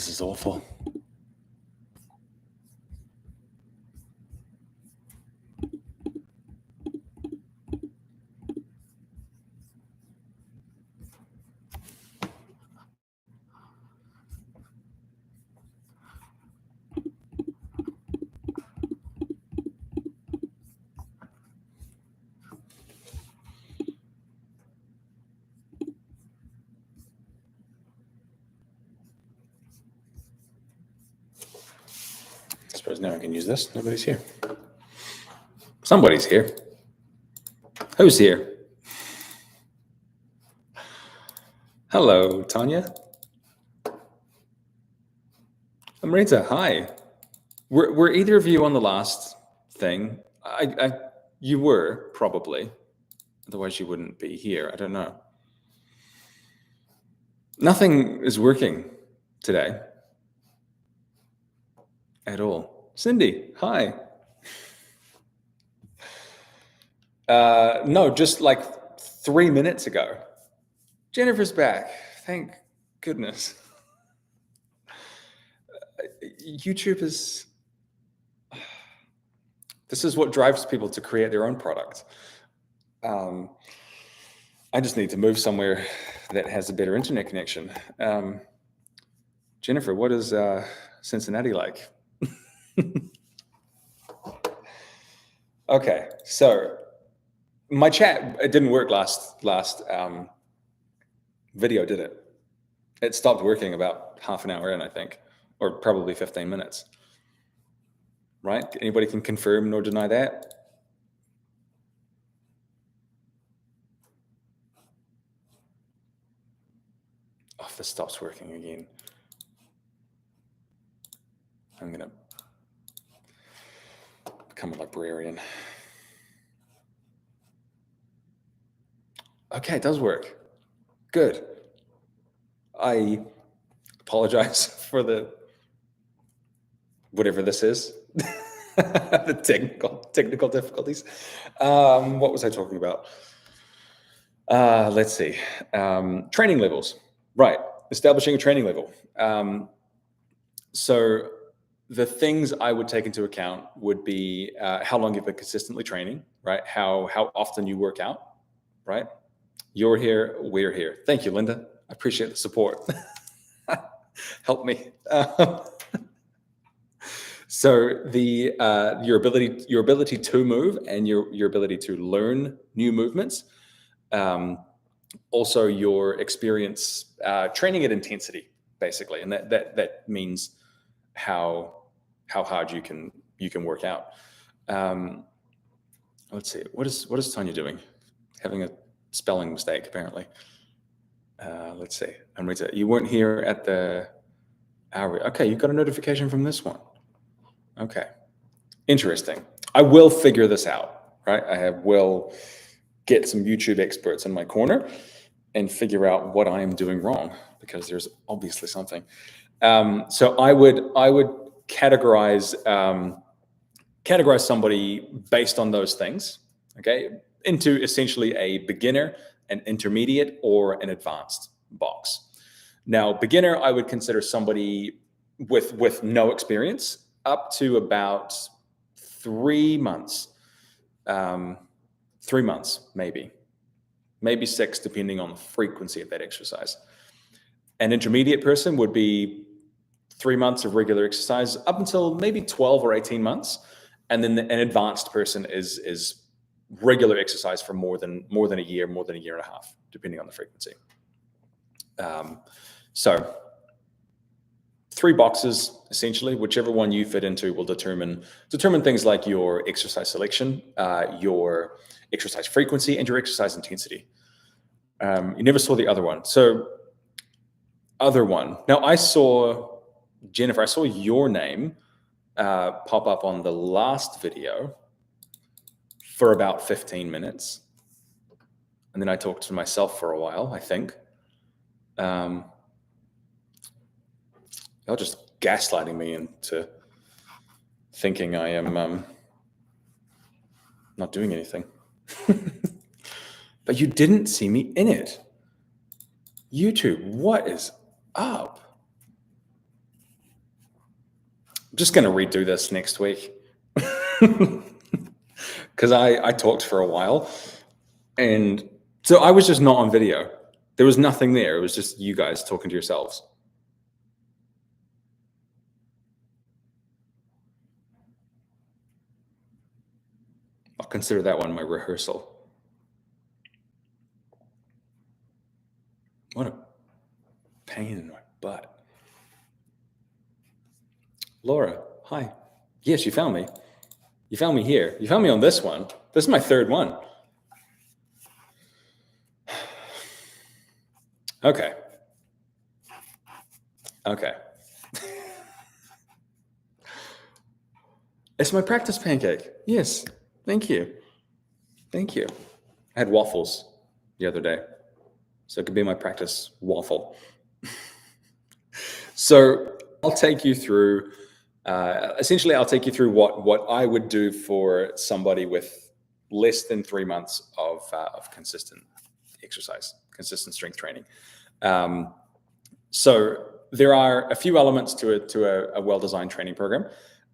This is awful. I suppose now I can use this. Nobody's here. Somebody's here. Who's here? Hello, Tanya. Amrita, hi. Were either of you on the last thing? You were, probably. Otherwise you wouldn't be here. I don't know. Nothing is working today at all. Cindy, hi. No, just like 3 minutes ago. Jennifer's back. Thank goodness. YouTube is... This is what drives people to create their own product. I just need to move somewhere that has a better internet connection. Jennifer, what is Cincinnati like? Okay, so my chat, it didn't work last video, did it? It stopped working about half an hour in, I think, or probably 15 minutes. Right? Anybody can confirm nor deny that? Oh, this stops working again. I'm gonna become a librarian. Okay, it does work. Good. I apologize for the whatever this is, the technical difficulties. What was I talking about? Let's see. Training levels. Right. Establishing a training level. So the things I would take into account would be how long you've been consistently training, right? How often you work out, right? You're here, we're here. Thank you, Linda. I appreciate the support. Help me. So the your ability to move and your ability to learn new movements. Also your experience training at intensity, basically, and that means how hard you can work out. Let's see, what is Tanya doing? Having a spelling mistake, apparently. Let's see, Amrita, you weren't here at the hour. Okay, you got a notification from this one. Okay, interesting. I will figure this out, right? will get some YouTube experts in my corner and figure out what I am doing wrong, because there's obviously something. So I would categorize somebody based on those things, okay, into essentially a beginner, an intermediate, or an advanced box. Now, beginner, I would consider somebody with no experience up to about 3 months. 3 months, maybe 6, depending on the frequency of that exercise. An intermediate person would be 3 months of regular exercise up until maybe 12 or 18 months. And then an advanced person is regular exercise for more than a year, more than a year and a half, depending on the frequency. So 3 boxes, essentially, whichever one you fit into will determine things like your exercise selection, your exercise frequency, and your exercise intensity. You never saw the other one. So other one. Now I saw, Jennifer, I saw your name pop up on the last video for about 15 minutes. And then I talked to myself for a while, I think. You're just gaslighting me into thinking I am not doing anything. But you didn't see me in it. YouTube, what is up? just going to redo this next week because I talked for a while, and so I was just not on video. There was nothing there. It was just you guys talking to yourselves. I'll consider that one my rehearsal. What a pain in my butt. Laura, hi. Yes, you found me. You found me here. You found me on this one. This is my third one. Okay. Okay. It's my practice pancake. Yes. Thank you. Thank you. I had waffles the other day, so it could be my practice waffle. So I'll take you through, essentially, I'll take you through what I would do for somebody with less than 3 months of consistent exercise, consistent strength training. So there are a few elements to a well-designed training program.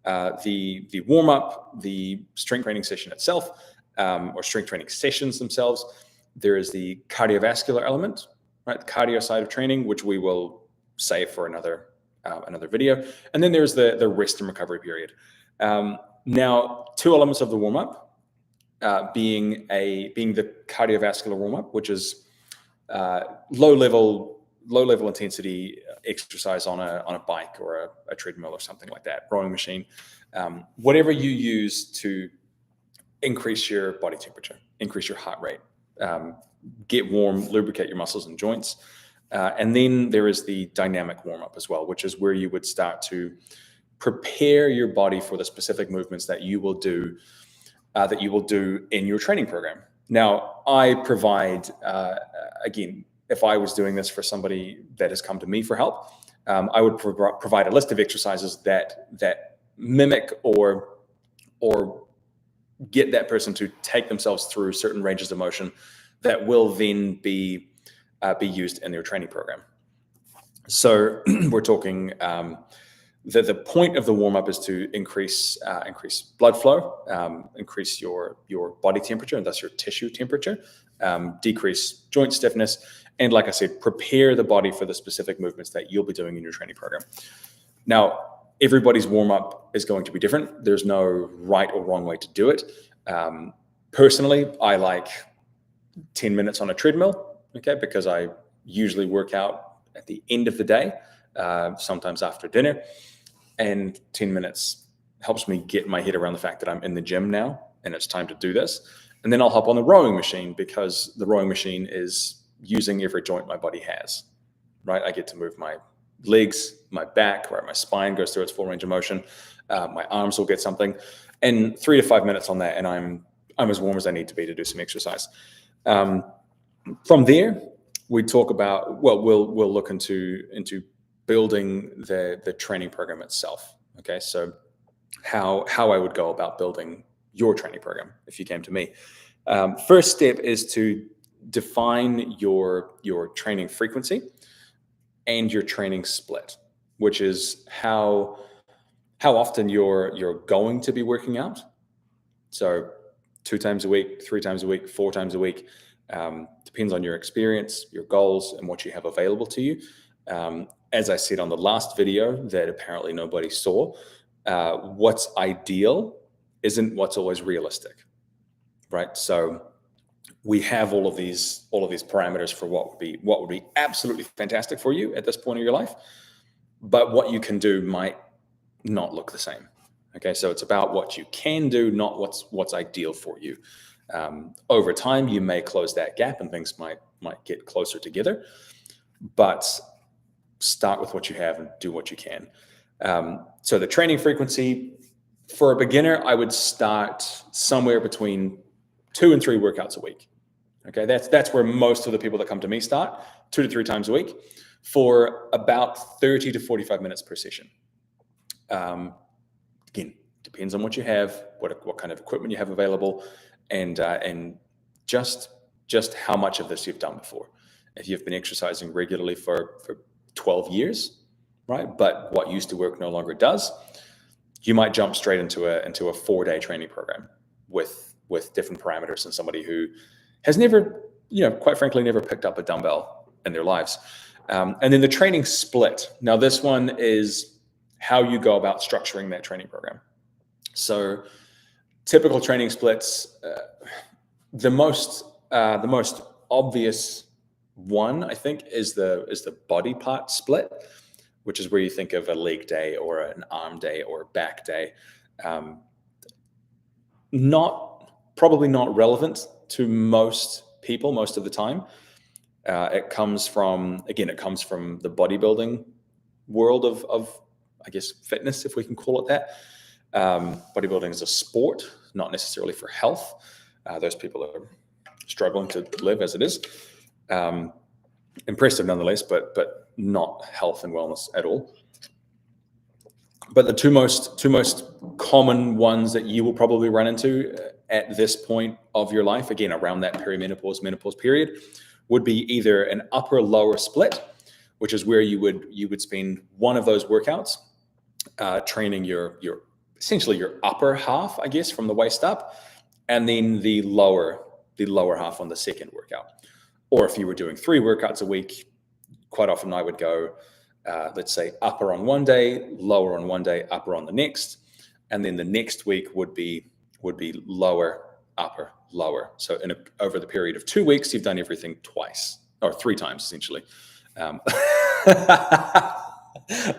The warm-up, the strength training session itself, or strength training sessions themselves. There is the cardiovascular element, right? The cardio side of training, which we will save for another video. And then there's the rest and recovery period. Now, two elements of the warm-up, being the cardiovascular warm-up, which is low level intensity exercise on a bike or a treadmill or something like that, rowing machine, whatever you use to increase your body temperature, increase your heart rate, get warm, lubricate your muscles and joints. And then there is the dynamic warm-up as well, which is where you would start to prepare your body for the specific movements that you will do in your training program. Now, I provide, again, if I was doing this for somebody that has come to me for help, I would provide a list of exercises that mimic or get that person to take themselves through certain ranges of motion that will then be used in their training program. So we're talking, the point of the warm-up is to increase blood flow, increase your body temperature and thus your tissue temperature, decrease joint stiffness, and like I said, prepare the body for the specific movements that you'll be doing in your training program. Now, everybody's warm-up is going to be different. There's no right or wrong way to do it. Personally, I like 10 minutes on a treadmill, okay, because I usually work out at the end of the day, sometimes after dinner, and 10 minutes helps me get my head around the fact that I'm in the gym now and it's time to do this. And then I'll hop on the rowing machine because the rowing machine is using every joint my body has, right? I get to move my legs, my back, right? My spine goes through its full range of motion. My arms will get something, and 3 to 5 minutes on that, and I'm as warm as I need to be to do some exercise. From there, we talk about, well, we'll look into building the training program itself. Okay, so how I would go about building your training program if you came to me. First step is to define your training frequency and your training split, which is how often you're going to be working out. So 2 times a week, 3 times a week, 4 times a week, depends on your experience, your goals, and what you have available to you. As I said on the last video that apparently nobody saw, what's ideal isn't what's always realistic, right? So we have all of these parameters for what would be absolutely fantastic for you at this point of your life, but what you can do might not look the same. Okay, so it's about what you can do, not what's ideal for you. Over time, you may close that gap and things might get closer together, but start with what you have and do what you can. So the training frequency for a beginner, I would start somewhere between 2 and 3 workouts a week. Okay, that's where most of the people that come to me start, 2 to 3 times a week for about 30 to 45 minutes per session. Again, depends on what you have, what kind of equipment you have available, and just how much of this you've done before. If you've been exercising regularly for 12 years, right, but what used to work no longer does, you might jump straight into a 4-day training program with different parameters than somebody who has never, quite frankly, never picked up a dumbbell in their lives. And then the training split. Now, this one is how you go about structuring that training program. So typical training splits, the most obvious one, I think, is the body part split, which is where you think of a leg day or an arm day or a back day. Probably not relevant to most people most of the time. It comes from the bodybuilding world of I guess fitness, if we can call it that. Bodybuilding is a sport, not necessarily for health. Those people are struggling to live as it is. Impressive nonetheless, but not health and wellness at all. But the two most common ones that you will probably run into at this point of your life, again around that perimenopause, menopause period, would be either an upper-lower split, which is where you would spend one of those workouts training your essentially your upper half, I guess, from the waist up, and then the lower half on the second workout. Or if you were doing 3 workouts a week, quite often I would go, let's say, upper on one day, lower on one day, upper on the next, and then the next week would be lower, upper, lower. So over the period of 2 weeks, you've done everything twice or 3 times essentially.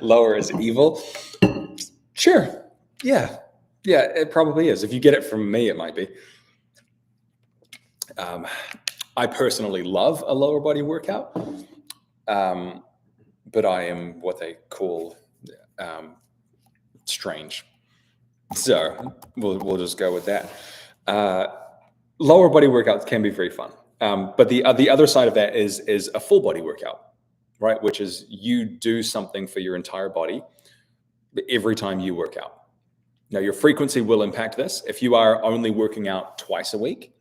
Lower is evil. Sure. Yeah, it probably is. If you get it from me, it might be. I personally love a lower body workout, but I am what they call strange. So we'll just go with that. Lower body workouts can be very fun, but the other side of that is a full body workout, right? Which is you do something for your entire body every time you work out. Now, your frequency will impact this. If you are only working out twice a week,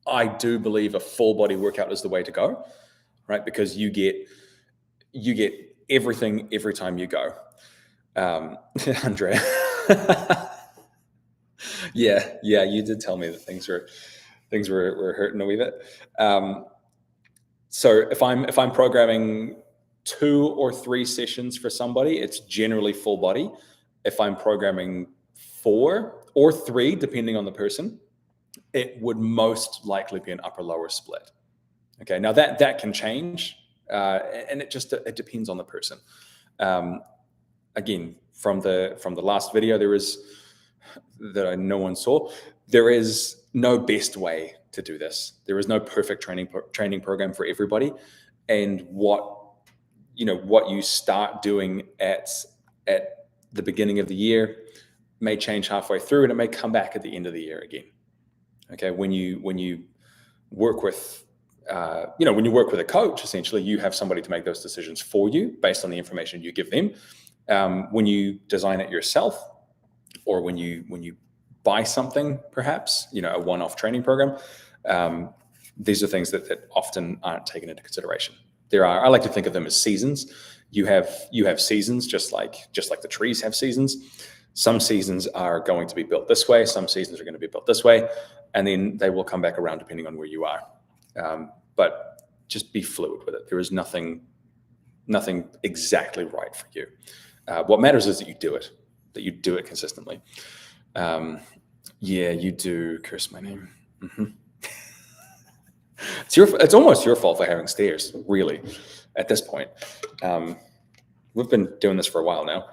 I do believe a full body workout is the way to go, right? Because you get everything every time you go. Andrea. Yeah, you did tell me that things were hurting a wee bit. So if I'm programming 2 or 3 sessions for somebody, it's generally full body. If I'm programming 4 or 3, depending on the person, it would most likely be an upper-lower split. Okay, now that can change, and it depends on the person. Again, from the last video, no one saw, there is no best way to do this. There is no perfect training program for everybody, and what you start doing at the beginning of the year may change halfway through, and it may come back at the end of the year again. Okay, when you work with a coach, essentially you have somebody to make those decisions for you based on the information you give them. When you design it yourself, or when you buy something, perhaps a one-off training program, these are things that often aren't taken into consideration. I like to think of them as seasons. You have seasons, just like the trees have seasons. Some seasons are going to be built this way. Some seasons are going to be built this way, and then they will come back around depending on where you are. But just be fluid with it. There is nothing exactly right for you. What matters is that you do it consistently. Yeah, you do curse my name. Mm-hmm. It's almost your fault for having stairs, really, at this point. We've been doing this for a while now.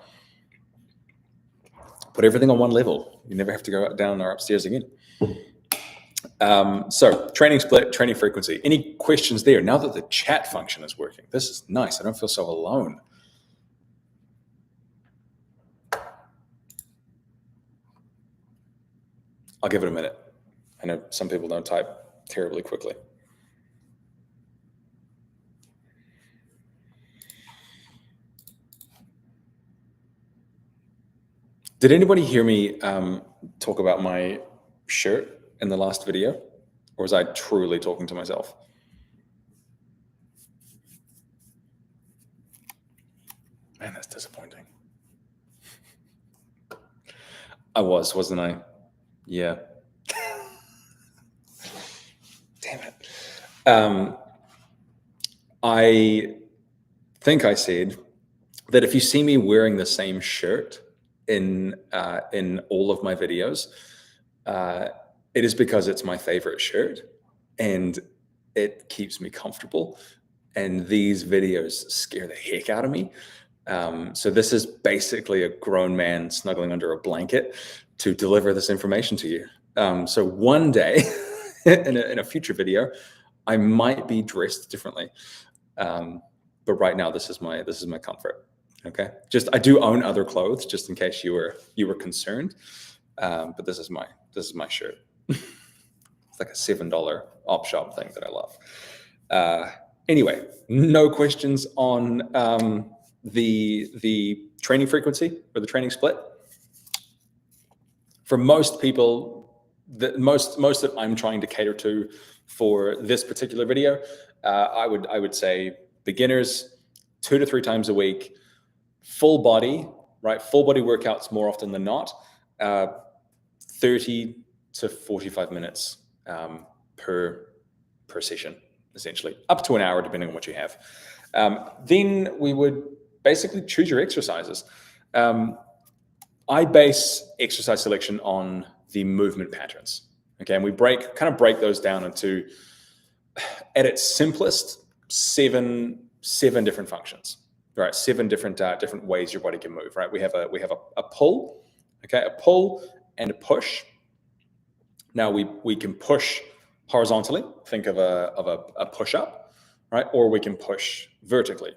Put everything on one level. You never have to go down or upstairs again. So training split, training frequency. Any questions there? Now that the chat function is working, this is nice. I don't feel so alone. I'll give it a minute. I know some people don't type terribly quickly. Did anybody hear me talk about my shirt in the last video? Or was I truly talking to myself? Man, that's disappointing. I was, wasn't I? Yeah. Damn it. I think I said that if you see me wearing the same shirt in all of my videos, it is because it's my favorite shirt and it keeps me comfortable. And these videos scare the heck out of me. So this is basically a grown man snuggling under a blanket to deliver this information to you. So one day in a future video, I might be dressed differently. But right now, this is my comfort. Okay. Just, I do own other clothes just in case you were concerned. But this is my shirt. It's like a $7 op shop thing that I love. Anyway, no questions on the training frequency or the training split. For most people, most that I'm trying to cater to for this particular video, I would say beginners 2 to 3 times a week, full body, right? Full body workouts more often than not, 30 to 45 minutes per session, essentially, up to an hour, depending on what you have. Then we would basically choose your exercises. I base exercise selection on the movement patterns. Okay, and we kind of break those down into, at its simplest, seven different functions. Right, 7 different ways your body can move. Right, we have a pull, okay, a pull and a push. Now we can push horizontally. Think of a push up, right? Or we can push vertically,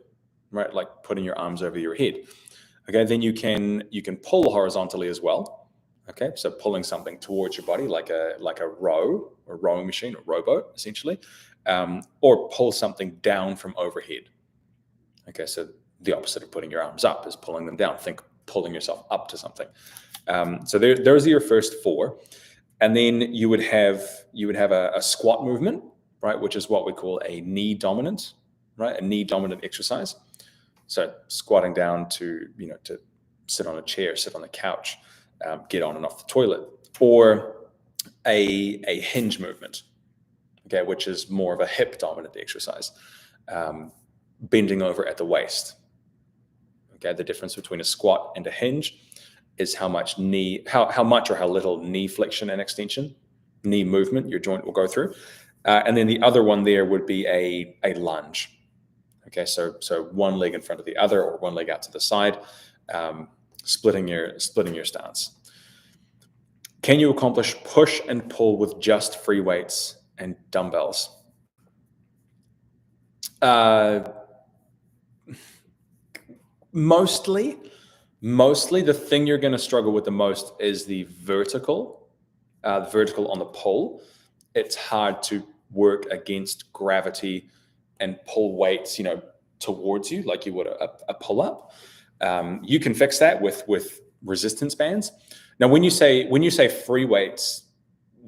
right? Like putting your arms over your head. Okay, then you can pull horizontally as well. Okay, so pulling something towards your body, like a row or rowing machine or rowboat, essentially, or pull something down from overhead. Okay, so the opposite of putting your arms up is pulling them down. Think pulling yourself up to something. So those are your first 4, and then you would have a squat movement, right, which is what we call a knee dominant, right, a knee dominant exercise. So squatting down to sit on a chair, sit on the couch, get on and off the toilet, or a hinge movement, okay, which is more of a hip dominant exercise, bending over at the waist. Okay, the difference between a squat and a hinge is how much or how little knee flexion and extension, knee movement your joint will go through. And then the other one there would be a lunge. Okay, so one leg in front of the other or one leg out to the side, splitting your stance. Can you accomplish push and pull with just free weights and dumbbells? Mostly the thing you're going to struggle with the most is the vertical on the pull. It's hard to work against gravity and pull weights, towards you like you would a pull up. You can fix that with resistance bands. Now, when you say free weights,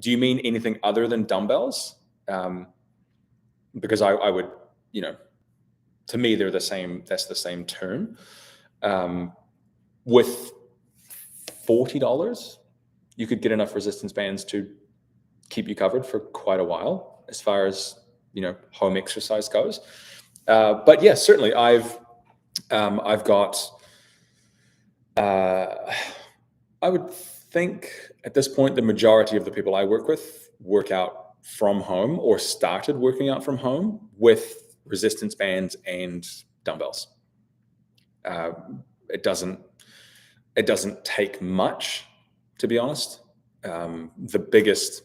do you mean anything other than dumbbells? Because I would, to me, they're the same. That's the same term. With $40, you could get enough resistance bands to keep you covered for quite a while, as far as home exercise goes. But yeah, certainly, I've got. I would think at this point, the majority of the people I work with work out from home or started working out from home with resistance bands and dumbbells. It doesn't take much, to be honest. The biggest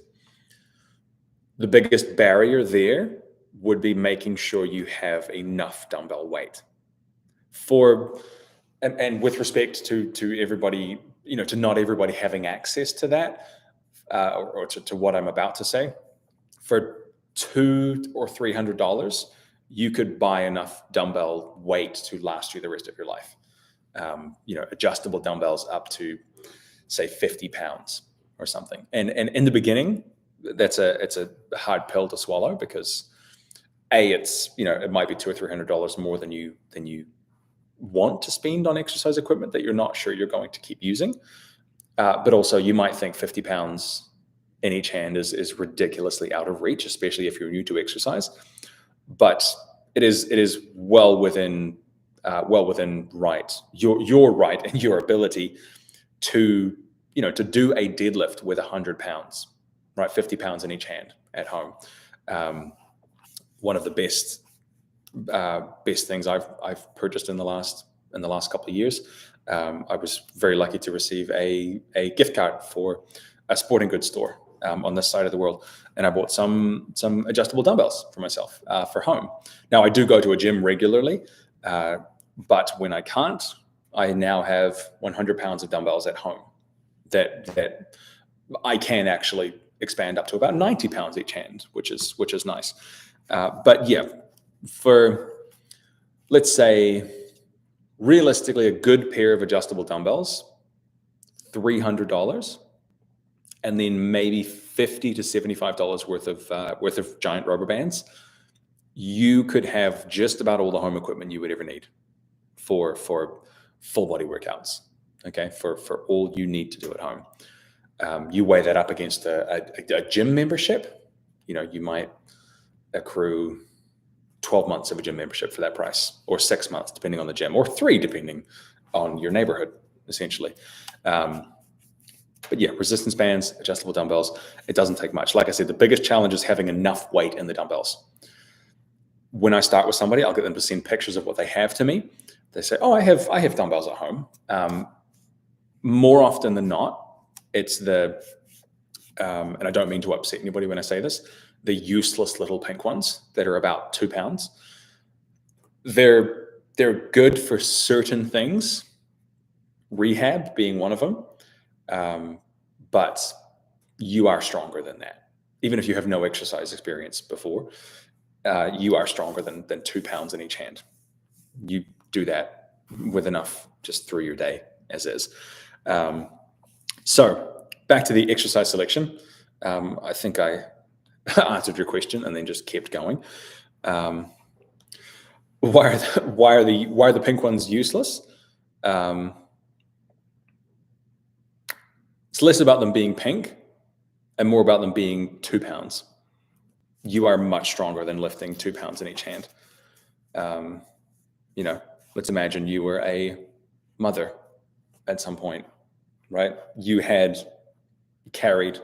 barrier there would be making sure you have enough dumbbell weight and with respect to everybody, to not everybody having access to that, or to what I'm about to say. For $200 or $300, you could buy enough dumbbell weight to last you the rest of your life. Adjustable dumbbells up to, say, 50 pounds or something. And in the beginning, it's a hard pill to swallow, because it's it might be $200 or $300 more than you want to spend on exercise equipment that you're not sure you're going to keep using. But also you might think 50 pounds in each hand is ridiculously out of reach, especially if you're new to exercise. But it is well within right, your right and your ability to do a deadlift with 100 pounds, right? 50 pounds in each hand at home. One of the best things I've purchased in the last couple of years. I was very lucky to receive a gift card for a sporting goods store on this side of the world, and I bought some adjustable dumbbells for myself for home. Now I do go to a gym regularly, but when I can't, I now have 100 pounds of dumbbells at home that I can actually expand up to about 90 pounds each hand, which is nice. But yeah, for, let's say, realistically, a good pair of adjustable dumbbells, $300, and then maybe $50 to $75 worth of giant rubber bands, you could have just about all the home equipment you would ever need for full body workouts. Okay, for all you need to do at home. You weigh that up against a gym membership. You might accrue 12 months of a gym membership for that price, or 6 months, depending on the gym, or 3, depending on your neighborhood, essentially. But yeah, resistance bands, adjustable dumbbells, it doesn't take much. Like I said, the biggest challenge is having enough weight in the dumbbells. When I start with somebody, I'll get them to send pictures of what they have to me. They say, oh, I have dumbbells at home. More often than not, it's and I don't mean to upset anybody when I say this, the useless little pink ones that are about 2 pounds. They're good for certain things, rehab being one of them. But you are stronger than that. Even if you have no exercise experience before, you are stronger than 2 pounds in each hand. You do that with enough just through your day as is. So back to the exercise selection. I think I answered your question and then just kept going. Why are the pink ones useless? It's less about them being pink and more about them being 2 pounds. You are much stronger than lifting 2 pounds in each hand. Let's imagine you were a mother at some point, right? You had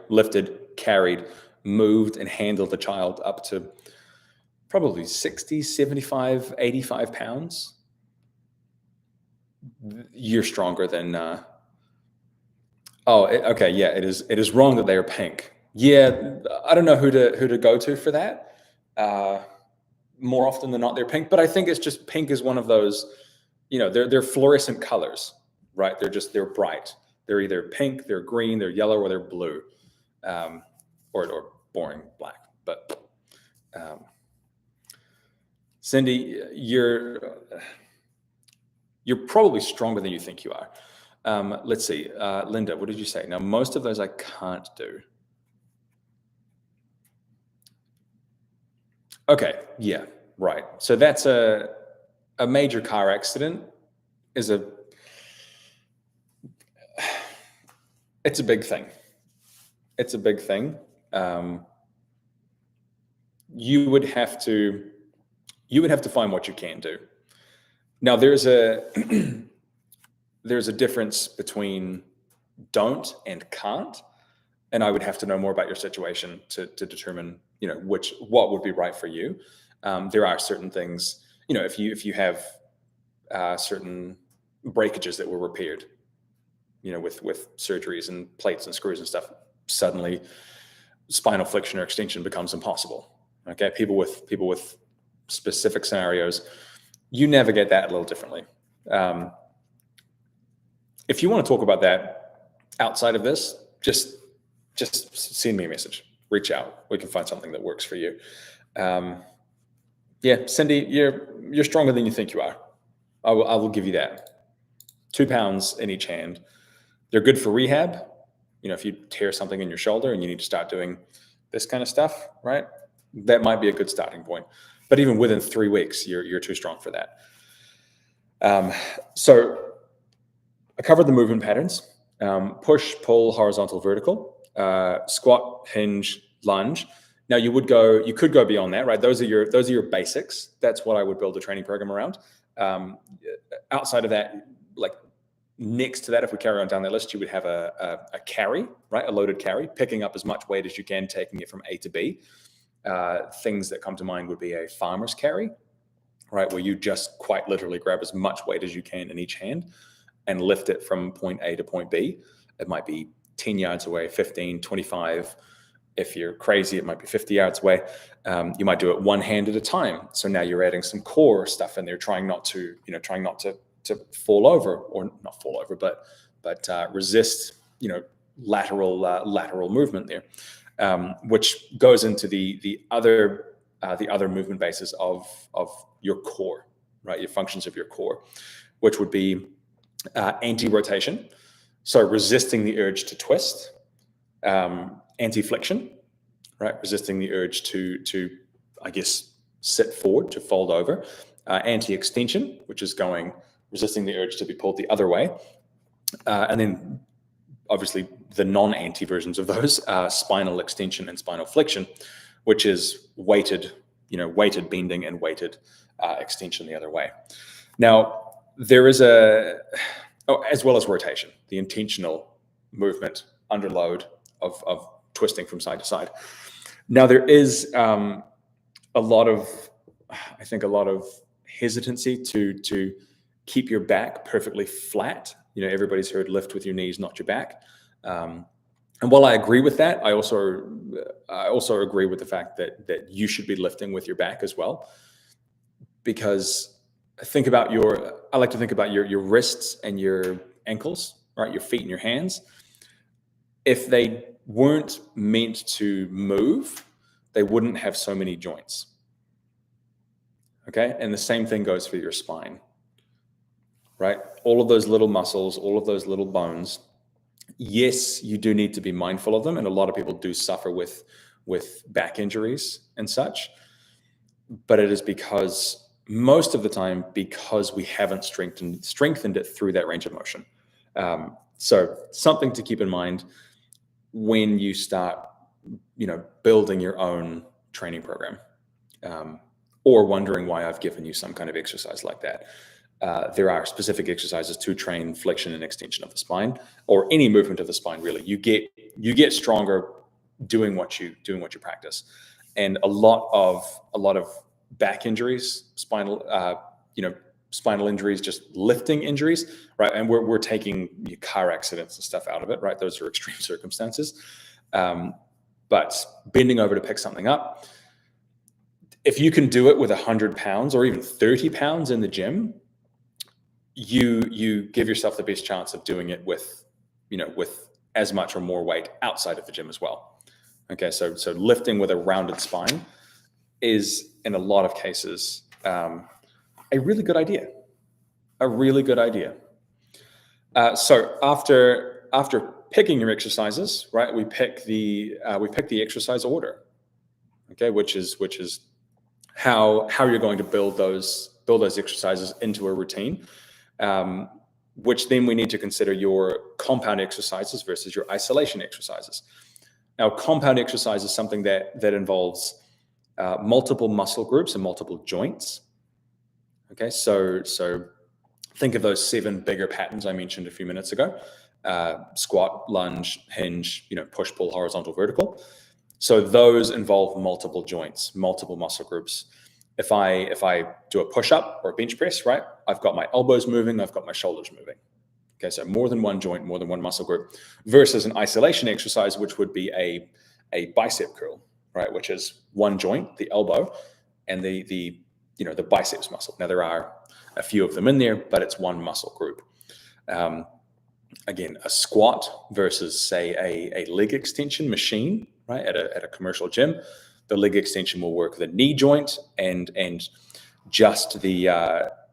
lifted, carried, moved, and handled a child up to probably 60, 75, 85 pounds. You're stronger than... it is wrong that they are pink. Yeah, I don't know who to go to for that. More often than not, they're pink, but I think it's just pink is one of those, they're fluorescent colors, right? They're bright. They're either pink, they're green, they're yellow, or they're blue, or boring black. But Cindy, you're probably stronger than you think you are. Let's see, Linda, what did you say? Now, most of those I can't do. Okay, yeah, right. So that's a major car accident it's a big thing. It's a big thing. You would have to find what you can do. Now, there's a difference between don't and can't, and I would have to know more about your situation to determine, what would be right for you. There are certain things, if you have certain breakages that were repaired, with surgeries and plates and screws and stuff, suddenly spinal flexion or extension becomes impossible. Okay, people with specific scenarios, you navigate that a little differently. If you want to talk about that outside of this, just send me a message, reach out. We can find something that works for you. Yeah, Cindy, you're stronger than you think you are. I will give you that. 2 pounds in each hand. They're good for rehab. If you tear something in your shoulder and you need to start doing this kind of stuff, right? That might be a good starting point. But even within 3 weeks, you're too strong for that. So I covered the movement patterns. Push, pull, horizontal, vertical, squat, hinge, lunge. Now you could go beyond that, right? Those are your basics. That's what I would build a training program around. Outside of that, like next to that, if we carry on down that list, you would have a carry, right? A loaded carry, picking up as much weight as you can, taking it from A to B. Things that come to mind would be a farmer's carry, right? Where you just quite literally grab as much weight as you can in each hand and lift it from point A to point B. It might be 10 yards away, 15, 25. If you're crazy, it might be 50 yards away. You might do it one hand at a time. So now you're adding some core stuff in there, trying not to fall over, or not fall over, but resist, lateral movement there, which goes into the other movement bases of your core, right? Your functions of your core, which would be anti-rotation, so resisting the urge to twist, anti-flexion, right? Resisting the urge to I guess sit forward, to fold over, anti-extension, which is resisting the urge to be pulled the other way, and then obviously the non-anti versions of those are spinal extension and spinal flexion, which is weighted bending and weighted extension the other way. Now, there is as well as rotation, the intentional movement under load of twisting from side to side. Now, there is a lot of hesitancy to keep your back perfectly flat. Everybody's heard lift with your knees, not your back. And while I agree with that, I also agree with the fact that you should be lifting with your back as well, because I like to think about your wrists and your ankles, right? Your feet and your hands. If they weren't meant to move, they wouldn't have so many joints. Okay, and the same thing goes for your spine, right? All of those little muscles, all of those little bones. Yes, you do need to be mindful of them, and a lot of people do suffer with back injuries and such. But it is most of the time because we haven't strengthened it through that range of motion. So something to keep in mind when you start, building your own training program, or wondering why I've given you some kind of exercise like that. There are specific exercises to train flexion and extension of the spine, or any movement of the spine. Really, you get stronger doing what you practice. And a lot of back injuries, spinal injuries, just lifting injuries, right? And we're taking car accidents and stuff out of it, right? Those are extreme circumstances. But bending over to pick something up, if you can do it with 100 pounds or even 30 pounds in the gym, you give yourself the best chance of doing it with as much or more weight outside of the gym as well. Okay, so lifting with a rounded spine is, in a lot of cases, a really good idea. So after picking your exercises, right, we pick the exercise order, okay, which is how you're going to build those exercises into a routine, which then we need to consider your compound exercises versus your isolation exercises. Now, compound exercise is something that involves multiple muscle groups and multiple joints. Okay, so think of those 7 bigger patterns I mentioned a few minutes ago: squat, lunge, hinge, push, pull, horizontal, vertical. So those involve multiple joints, multiple muscle groups. If I do a push-up or a bench press, right, I've got my elbows moving, I've got my shoulders moving. Okay, so more than one joint, more than one muscle group, versus an isolation exercise, which would be a bicep curl, right, which is one joint, the elbow, and the biceps muscle. Now, there are a few of them in there, but it's one muscle group. Again, a squat versus, say, a leg extension machine, right, at a commercial gym. The leg extension will work the knee joint and just the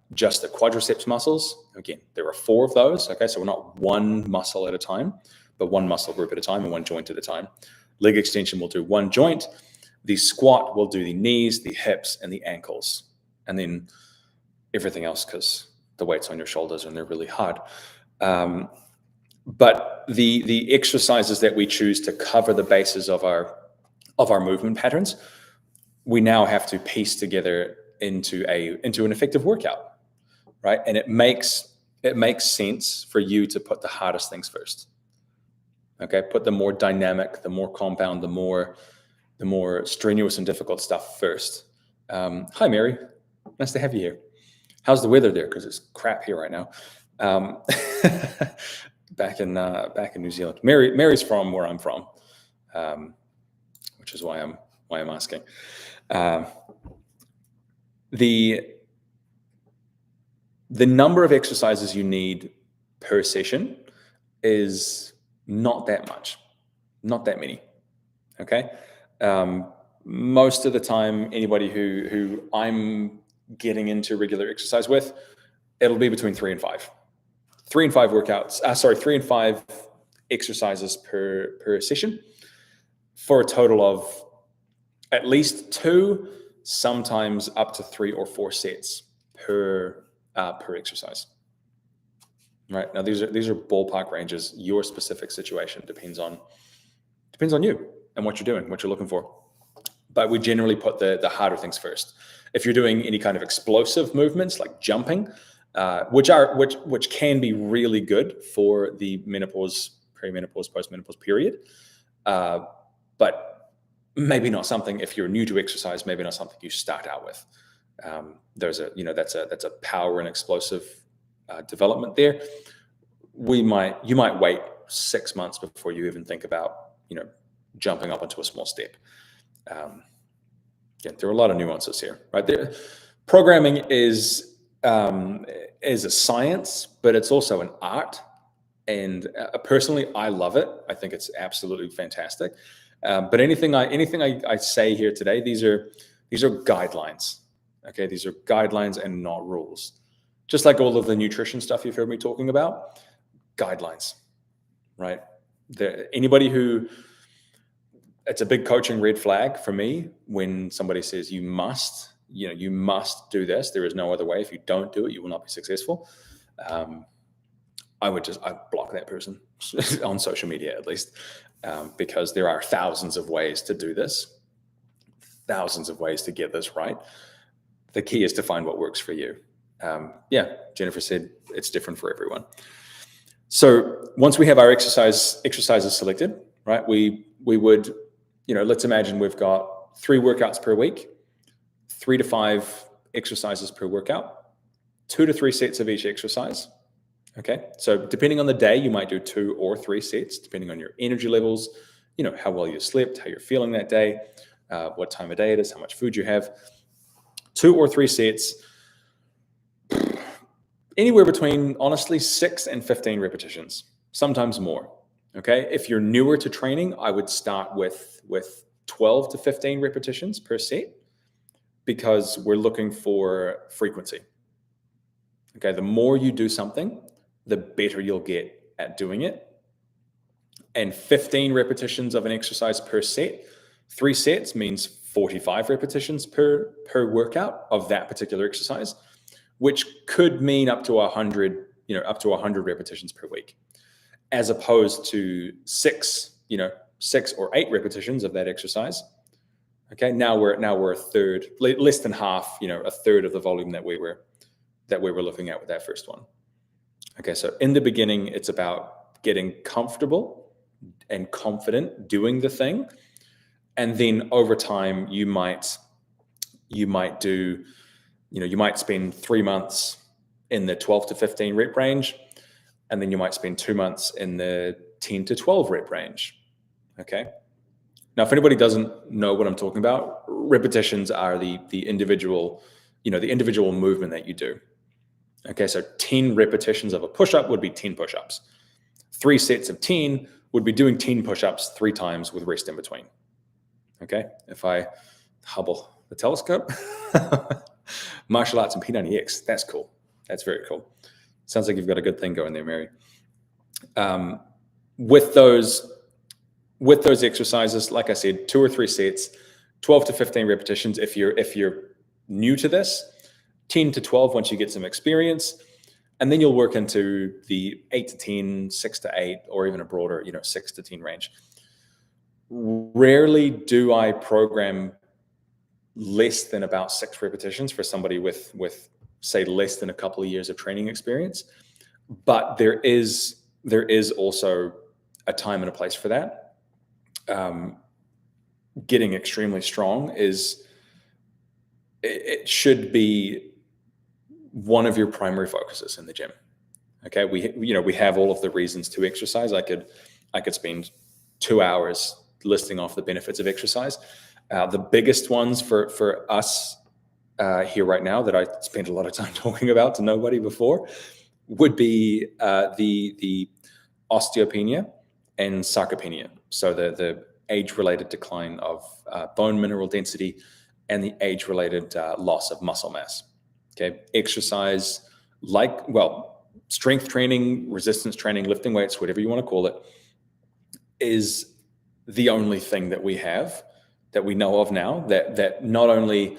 quadriceps muscles. Again, there are 4 of those. Okay, so we're not one muscle at a time, but one muscle group at a time and one joint at a time. Leg extension will do one joint. The squat will do the knees, the hips, and the ankles, and then everything else, because the weight's on your shoulders and they're really hard. But the exercises that we choose to cover the bases of our movement patterns, we now have to piece together into an effective workout, right? And it makes sense for you to put the hardest things first. Okay, put the more dynamic, the more compound, the more strenuous and difficult stuff first. Hi, Mary. Nice to have you here. How's the weather there? Because it's crap here right now. Back in New Zealand. Mary's from where I'm from, which is why I'm asking. The number of exercises you need per session is not that much, not that many. Okay. Most of the time, anybody who I'm getting into regular exercise with, it'll be between 3 and 5. 3 and 5 workouts, 3 and 5 exercises per session, for a total of at least 2, sometimes up to 3 or 4 sets per exercise. Right now, these are ballpark ranges. Your specific situation depends on you and what you're doing, what you're looking for. But we generally put the harder things first. If you're doing any kind of explosive movements like jumping, which can be really good for the menopause, perimenopause, postmenopause period, but maybe not something, if you're new to exercise, maybe not something you start out with. That's a power and explosive development there. You might wait 6 months before you even think about jumping up into a small step. There are a lot of nuances here, right? Programming is a science, but it's also an art. And personally, I love it. I think it's absolutely fantastic. But anything I say here today, these are guidelines. Okay, these are guidelines and not rules. Just like all of the nutrition stuff you've heard me talking about, guidelines, right? It's a big coaching red flag for me when somebody says you must do this. There is no other way. If you don't do it, you will not be successful. I block that person on social media, at least, because there are thousands of ways to do this, thousands of ways to get this right. The key is to find what works for you. Jennifer said it's different for everyone. So once we have our exercises selected, right, we would, let's imagine we've got 3 workouts per week, 3 to 5 exercises per workout, 2 to 3 sets of each exercise. Okay. So depending on the day, you might do 2 or 3 sets, depending on your energy levels, how well you slept, how you're feeling that day, what time of day it is, how much food you have. 2 or 3 sets, anywhere between, honestly, 6 and 15 repetitions, sometimes more. Okay. If you're newer to training, I would start with 12 to 15 repetitions per set, because we're looking for frequency. Okay. The more you do something, the better you'll get at doing it. And 15 repetitions of an exercise per set, 3 sets means 45 repetitions per workout of that particular exercise, which could mean up to 100 repetitions per week, as opposed to 6 or 8 repetitions of that exercise. Okay, now we're a third, less than half, a third of the volume that we were looking at with that first one. Okay, so in the beginning, it's about getting comfortable and confident doing the thing, and then over time, you might spend 3 months in the 12 to 15 rep range, and then you might spend 2 months in the 10 to 12 rep range. Okay. Now, if anybody doesn't know what I'm talking about, repetitions are the individual movement that you do. Okay, so 10 repetitions of a push-up would be 10 push-ups. 3 sets of 10 would be doing 10 push-ups 3 times with rest in between. Okay, if I Hubble the telescope, martial arts and P90X, that's cool. That's very cool. Sounds like you've got a good thing going there, Mary. With those exercises, like I said, 2 or 3 sets, 12 to 15 repetitions. If you're new to this, 10 to 12 once you get some experience, And then you'll work into the 8 to 10, 6 to 8, or even a broader, 6 to 10 range. Rarely do I program less than about 6 repetitions for somebody with say less than a couple of years of training experience. But there is also a time and a place for that. Getting extremely strong it should be one of your primary focuses in the gym. Okay, we have all of the reasons to exercise. I could spend 2 hours listing off the benefits of exercise. The biggest ones for us here right now that I spent a lot of time talking about to nobody before would be the osteopenia and sarcopenia. So the age-related decline of bone mineral density and the age-related loss of muscle mass. Okay, exercise strength training, resistance training, lifting weights, whatever you want to call it, is the only thing that we have that we know of now that not only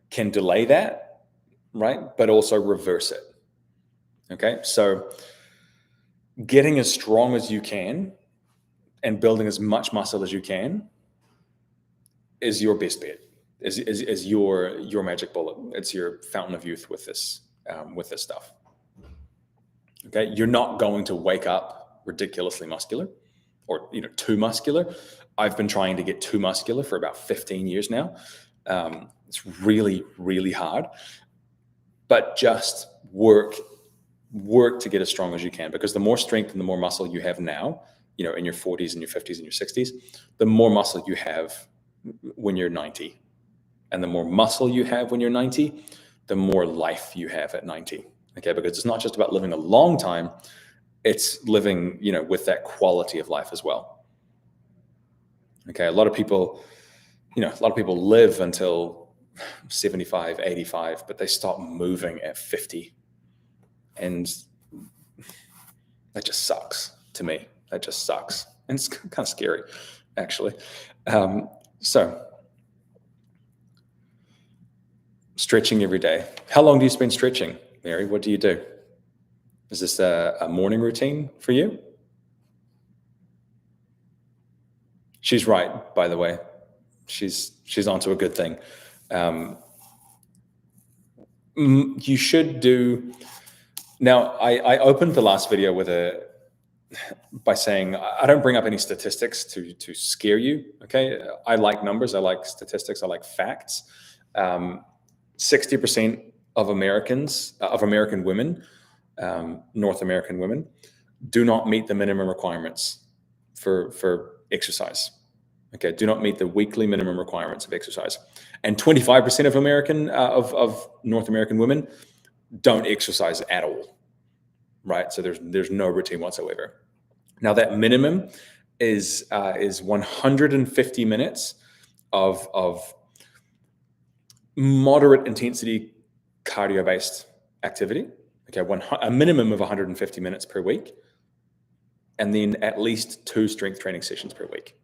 can delay that, right, but also reverse it. Okay, so getting as strong as you can and building as much muscle as you can is your best bet, is your magic bullet. It's your fountain of youth with this stuff. Okay, you're not going to wake up ridiculously muscular or too muscular. I've been trying to get too muscular for about 15 years now. It's really, really hard, but just work to get as strong as you can, because the more strength and the more muscle you have now, in your 40s and your 50s and your 60s, the more muscle you have when you're 90. And the more muscle you have when you're 90, the more life you have at 90. Okay, because it's not just about living a long time, it's living, with that quality of life as well. Okay, a lot of people live until 75, 85, but they stop moving at 50. And that just sucks to me. That just sucks. And it's kind of scary, actually. So stretching every day. How long do you spend stretching, Mary? What do you do? Is this a morning routine for you? She's right, by the way. She's onto a good thing. You should do. Now, I opened the last video by saying I don't bring up any statistics to scare you. Okay, I like numbers. I like statistics. I like facts. 60% of American women, North American women, do not meet the minimum requirements for exercise. Okay, do not meet the weekly minimum requirements of exercise, and 25% of North American women don't exercise at all. Right, so there's no routine whatsoever. Now that minimum is 150 minutes of moderate intensity cardio-based activity. Okay, a minimum of 150 minutes per week, and then at least 2 strength training sessions per week.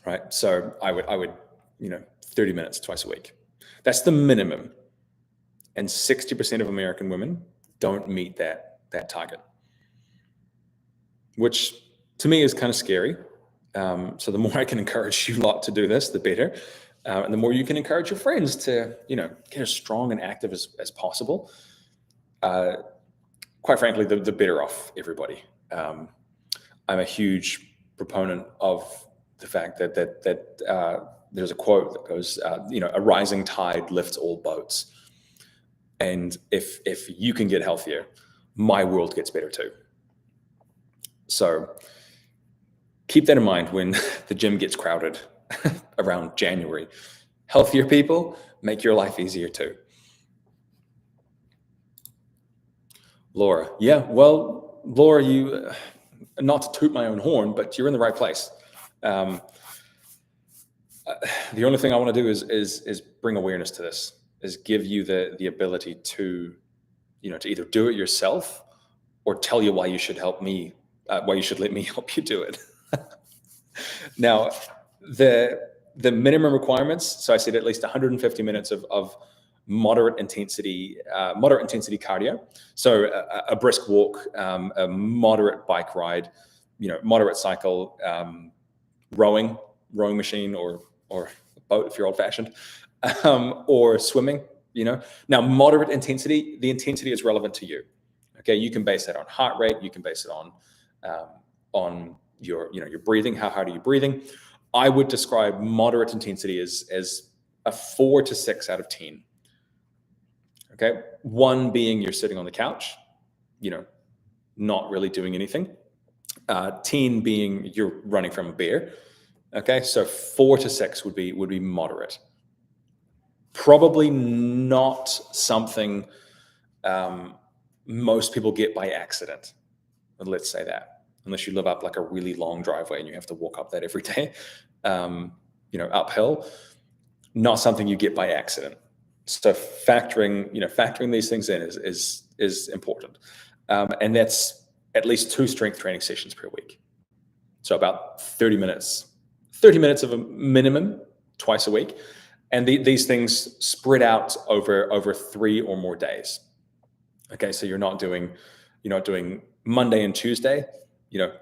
Right, so I would 30 minutes twice a week. That's the minimum, and 60% of American women don't meet that target, which to me is kind of scary. So the more I can encourage you lot to do this, the better. And the more you can encourage your friends to, get as strong and active as possible. Quite frankly, the better off everybody. I'm a huge proponent of the fact that there's a quote that goes, a rising tide lifts all boats. And if you can get healthier, my world gets better too. So keep that in mind when the gym gets crowded around January. Healthier people make your life easier too. Laura, yeah, well, Laura, you, not to toot my own horn, but you're in the right place. The only thing I want to do is bring awareness to this, is give you the ability to, to either do it yourself or tell you why you should help me, why you should let me help you do it. Now, the minimum requirements, so I said at least 150 minutes of moderate intensity cardio. So a brisk walk, a moderate bike ride, moderate cycle, rowing machine, or a boat if you're old fashioned, or swimming. Now moderate intensity, the intensity is relevant to you. Okay, you can base that on heart rate. You can base it on your breathing. How hard are you breathing? I would describe moderate intensity as a 4 to 6 out of 10. Okay, 1 being you're sitting on the couch, not really doing anything. 10 being you're running from a bear. Okay, so 4 to 6 would be moderate. Probably not something most people get by accident. Let's say that, unless you live up like a really long driveway and you have to walk up that every day, uphill. Not something you get by accident. So factoring these things in is important, and that's at least 2 strength training sessions per week. So about 30 minutes of a minimum twice a week, and these things spread out over 3 or more days. Okay, so you're not doing Monday and Tuesday,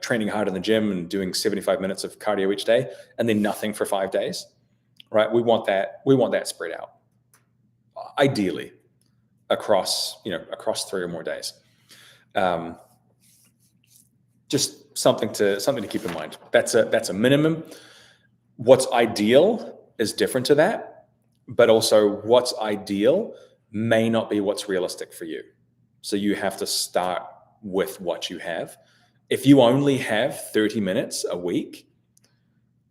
training hard in the gym and doing 75 minutes of cardio each day, and then nothing for 5 days, right? We want that spread out, ideally across 3 or more days. Just something to keep in mind. That's a minimum. What's ideal is different to that, but also what's ideal may not be what's realistic for you. So you have to start with what you have. If you only have 30 minutes a week,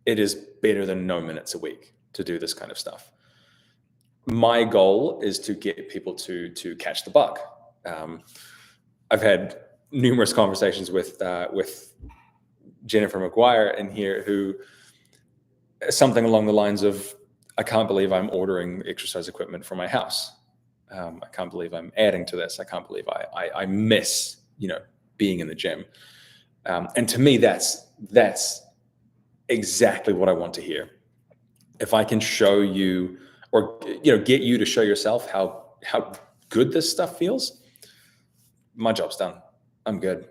it is better than no minutes a week to do this kind of stuff. My goal is to get people to catch the bug. I've had numerous conversations with Jennifer McGuire in here, who something along the lines of, I can't believe I'm ordering exercise equipment for my house. I can't believe I'm adding to this. I can't believe I miss, being in the gym. And to me, that's exactly what I want to hear. If I can show you, or get you to show yourself how good this stuff feels, my job's done. I'm good.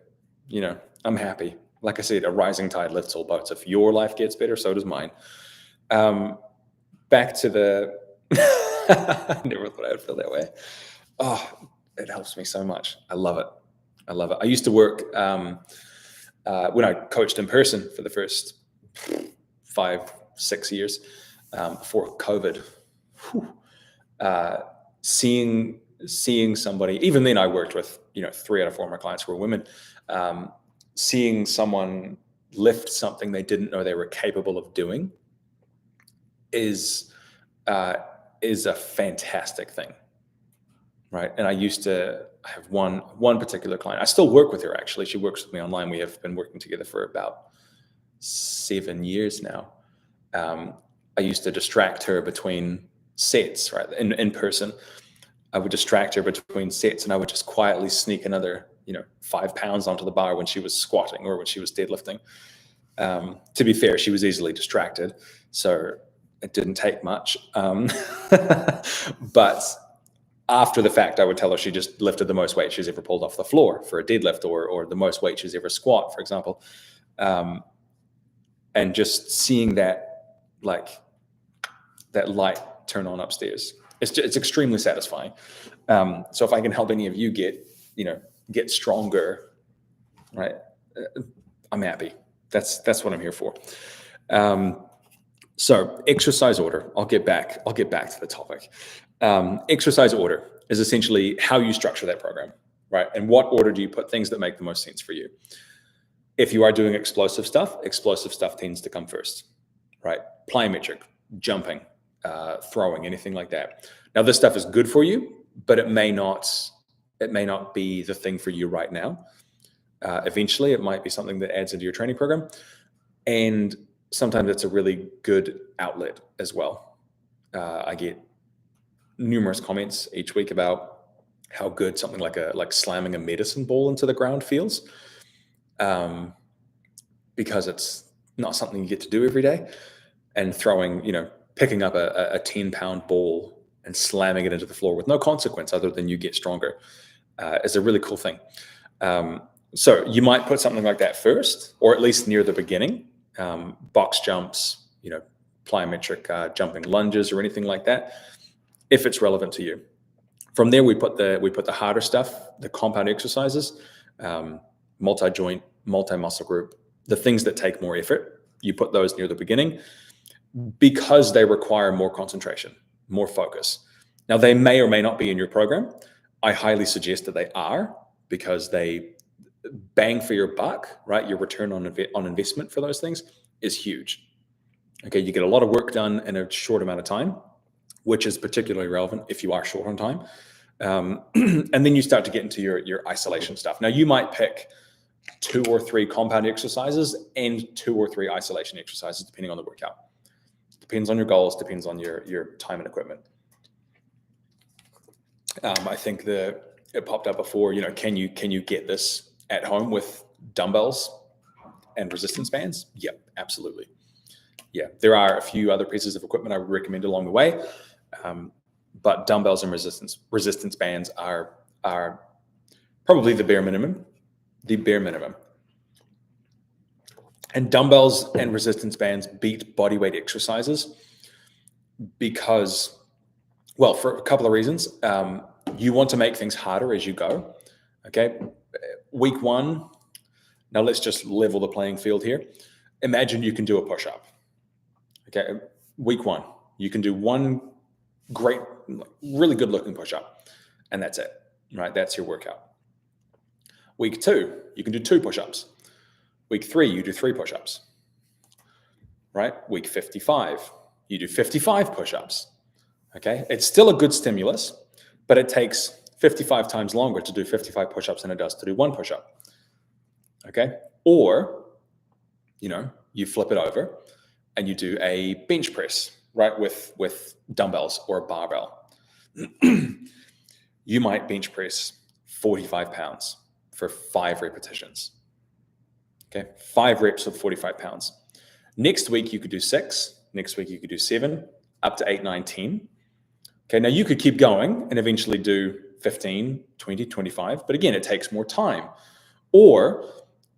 I'm happy. Like I said, a rising tide lifts all boats. If your life gets better, so does mine. Back to the I never thought I would feel that way. Oh, it helps me so much. I love it. I used to work when I coached in person for the first 5-6 years before COVID. Seeing somebody, even then I worked with 3 out of 4 of my clients were women. Seeing someone lift something they didn't know they were capable of doing is a fantastic thing, right? And I used to have one particular client. I still work with her, actually. She works with me online. We have been working together for about 7 years now. I used to distract her between sets, right? In person, I would distract her between sets, and I would just quietly sneak another 5 pounds onto the bar when she was squatting or when she was deadlifting. To be fair, she was easily distracted, so it didn't take much. But after the fact, I would tell her she just lifted the most weight she's ever pulled off the floor for a deadlift, or the most weight she's ever squat, for example. And just seeing that light turn on upstairs, it's extremely satisfying. So if I can help any of you get stronger, right, I'm happy. That's what I'm here for. So exercise order, I'll get back to the topic. Exercise order is essentially how you structure that program, right? And what order do you put things that make the most sense for you? If you are doing explosive stuff tends to come first, right? Plyometric, jumping, throwing, anything like that. Now, this stuff is good for you, but it may not be the thing for you right now. Eventually, it might be something that adds into your training program. And sometimes it's a really good outlet as well. I get numerous comments each week about how good something like slamming a medicine ball into the ground feels, because it's not something you get to do every day. And throwing, picking up a 10-pound ball and slamming it into the floor with no consequence other than you get stronger is a really cool thing. So you might put something like that first, or at least near the beginning. Box jumps, plyometric jumping lunges or anything like that, if it's relevant to you. From there, we put the harder stuff, the compound exercises, multi-joint, multi-muscle group, the things that take more effort. You put those near the beginning because they require more concentration, more focus. Now, they may or may not be in your program. I highly suggest that they are, because they bang for your buck, right? Your return on investment for those things is huge. Okay, you get a lot of work done in a short amount of time, which is particularly relevant if you are short on time. And then you start to get into your isolation stuff. Now, you might pick 2 or 3 compound exercises and 2 or 3 isolation exercises, depending on the workout. Depends on your goals, depends on your time and equipment. I think it popped up before, can you get this at home with dumbbells and resistance bands? Yep, absolutely. Yeah, there are a few other pieces of equipment I would recommend along the way, but dumbbells and resistance bands are probably the bare minimum. And dumbbells and resistance bands beat bodyweight exercises because, well, for a couple of reasons. You want to make things harder as you go. Okay, week 1. Now let's just level the playing field here. Imagine you can do a push-up. Okay, week 1, you can do one great, really good looking push-up, and that's it, right? That's your workout. Week 2, you can do 2 push-ups. Week 3, you do 3 push-ups, right? Week 55, you do 55 push-ups. Okay, it's still a good stimulus, but it takes 55 times longer to do 55 push-ups than it does to do 1 push-up. Okay, or you flip it over and you do a bench press, right, with dumbbells or a barbell. You might bench press 45 pounds for 5 repetitions. Okay, 5 reps of 45 pounds. Next week, you could do 6. Next week, you could do 7, up to 8, 9, 10. Okay, now you could keep going and eventually do 15, 20, 25, but again, it takes more time. Or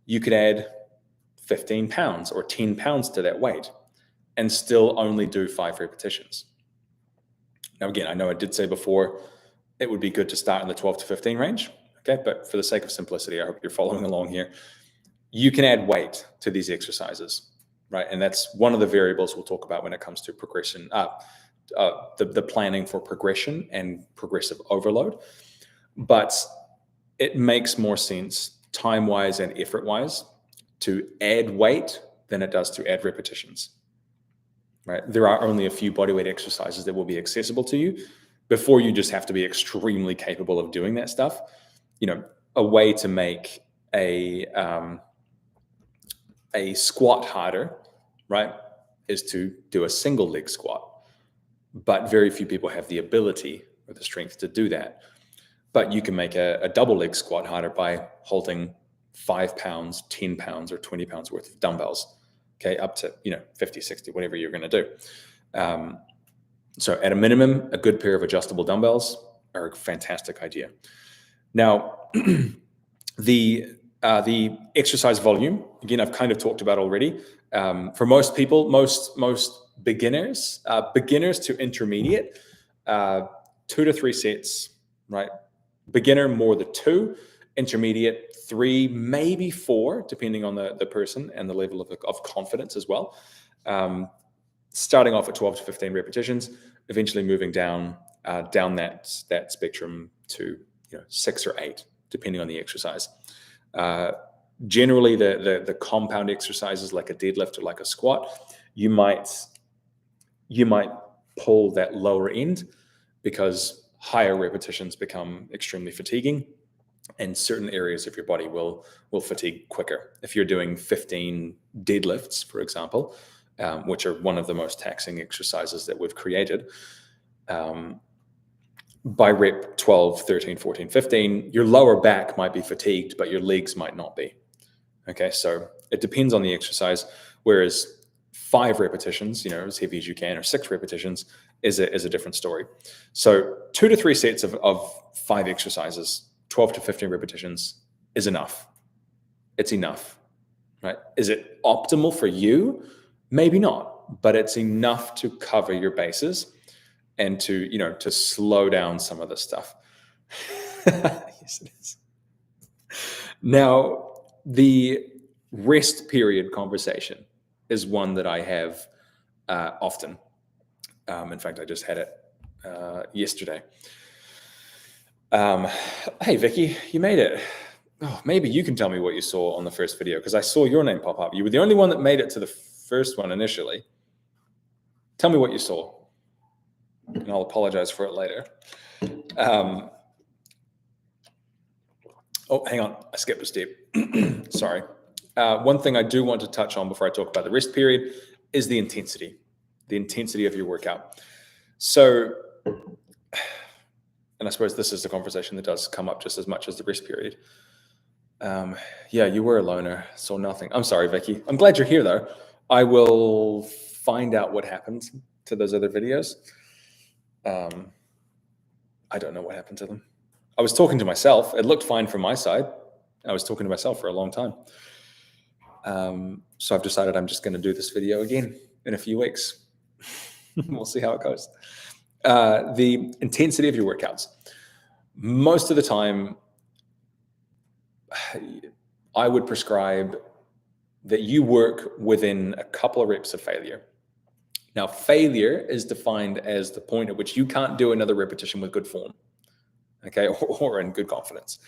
you could add 15 pounds or 10 pounds to that weight and still only do 5 repetitions. Now, again, I know I did say before, it would be good to start in the 12 to 15 range. Okay, but for the sake of simplicity, I hope you're following along here. You can add weight to these exercises, right? And that's one of the variables we'll talk about when it comes to progression, the planning for progression and progressive overload. But it makes more sense time-wise and effort-wise to add weight than it does to add repetitions, right? There are only a few bodyweight exercises that will be accessible to you before you just have to be extremely capable of doing that stuff. A way to make a squat harder, right, is to do a single leg squat. But very few people have the ability or the strength to do that. But you can make a double leg squat harder by holding 5 pounds, 10 pounds, or 20 pounds worth of dumbbells, okay, up to 50, 60, whatever you're going to do. So at a minimum, a good pair of adjustable dumbbells are a fantastic idea. Now, the exercise volume, again, I've kind of talked about already. For most people, most beginners to intermediate, 2 to 3 sets, right? Beginner, more the 2, intermediate, 3, maybe 4, depending on the person and the level of confidence as well. Starting off at 12 to 15 repetitions, eventually moving down that spectrum to 6 or 8, depending on the exercise. Generally, the compound exercises like a deadlift or like a squat, you might pull that lower end because higher repetitions become extremely fatiguing, and certain areas of your body will fatigue quicker. If you're doing 15 deadlifts, for example, which are one of the most taxing exercises that we've created, by rep 12, 13, 14, 15, your lower back might be fatigued, but your legs might not be. Okay, so it depends on the exercise. Whereas 5 repetitions, as heavy as you can, or 6 repetitions is a different story. So 2 to 3 sets of 5 exercises, 12 to 15 repetitions is enough. It's enough, right? Is it optimal for you? Maybe not, but it's enough to cover your bases and to slow down some of the stuff. Yes, it is. Now, the rest period conversation is one that I have often. In fact, I just had it yesterday. Hey, Vicky, you made it. Oh, maybe you can tell me what you saw on the first video, because I saw your name pop up. You were the only one that made it to the first one initially. Tell me what you saw, and I'll apologize for it later. Oh, hang on. I skipped a step. Sorry. One thing I do want to touch on before I talk about the rest period is the intensity of your workout. So, and I suppose this is the conversation that does come up just as much as the rest period. Yeah, you were a loner, saw nothing. I'm sorry, Vicky. I'm glad you're here, though. I will find out what happened to those other videos. I don't know what happened to them. I was talking to myself. It looked fine from my side. I was talking to myself for a long time. So I've decided I'm just going to do this video again in a few weeks. We'll see how it goes. The intensity of your workouts. Most of the time, I would prescribe that you work within a couple of reps of failure. Now, failure is defined as the point at which you can't do another repetition with good form, okay, or in good confidence.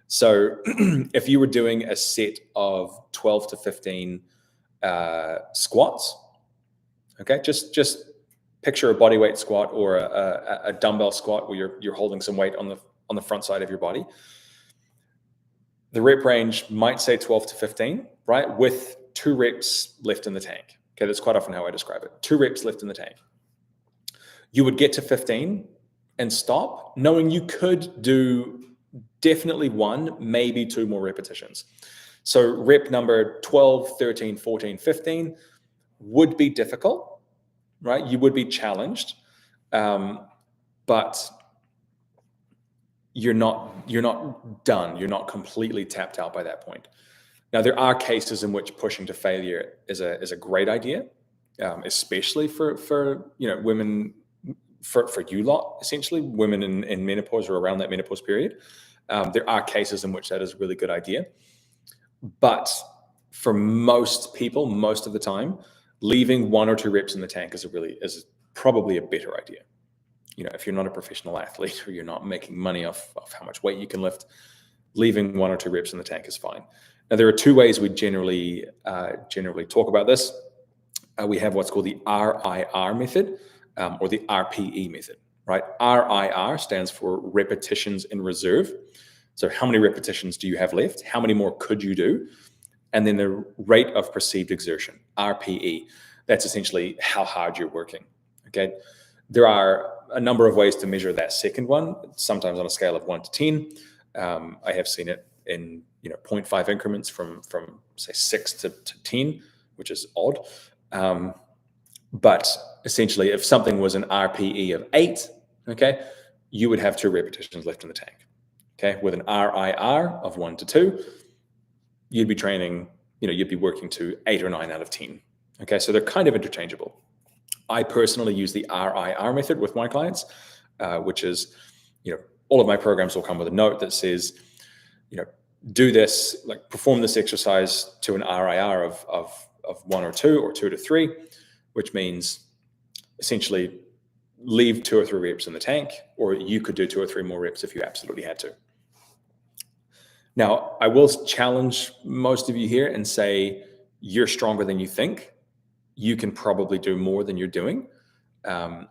So if you were doing a set of 12 to 15 squats, okay, just picture a bodyweight squat or a dumbbell squat where you're holding some weight on the front side of your body. The rep range might say 12 to 15, right, with 2 reps left in the tank. Okay, that's quite often how I describe it. 2 reps left in the tank. You would get to 15 and stop, knowing you could do definitely 1, maybe 2 more repetitions. So rep number 12, 13, 14, 15 would be difficult, right? You would be challenged, but you're not done. You're not completely tapped out by that point. Now, there are cases in which pushing to failure is a great idea, especially for women, for you lot, essentially, women in menopause or around that menopause period. There are cases in which that is a really good idea. But for most people, most of the time, leaving 1 or 2 reps in the tank is probably a better idea. If you're not a professional athlete or you're not making money off how much weight you can lift, leaving 1 or 2 reps in the tank is fine. Now, there are 2 ways we generally talk about this. We have what's called the RIR method or the RPE method, right? RIR stands for repetitions in reserve. So how many repetitions do you have left? How many more could you do? And then the rate of perceived exertion, RPE. That's essentially how hard you're working, okay? There are a number of ways to measure that second one, sometimes on a scale of 1 to 10. I have seen it in 0.5 increments from say 6 to 10, which is odd. But essentially, if something was an RPE of 8, okay, you would have 2 repetitions left in the tank. Okay, with an RIR of 1 to 2, you'd be training, you'd be working to 8 or 9 out of 10. Okay, so they're kind of interchangeable. I personally use the RIR method with my clients, which is, all of my programs will come with a note that says, do this, like perform this exercise to an RIR of 1 or 2 or 2 to 3, which means essentially leave 2 or 3 reps in the tank, or you could do 2 or 3 more reps if you absolutely had to. Now, I will challenge most of you here and say, you're stronger than you think. You can probably do more than you're doing. I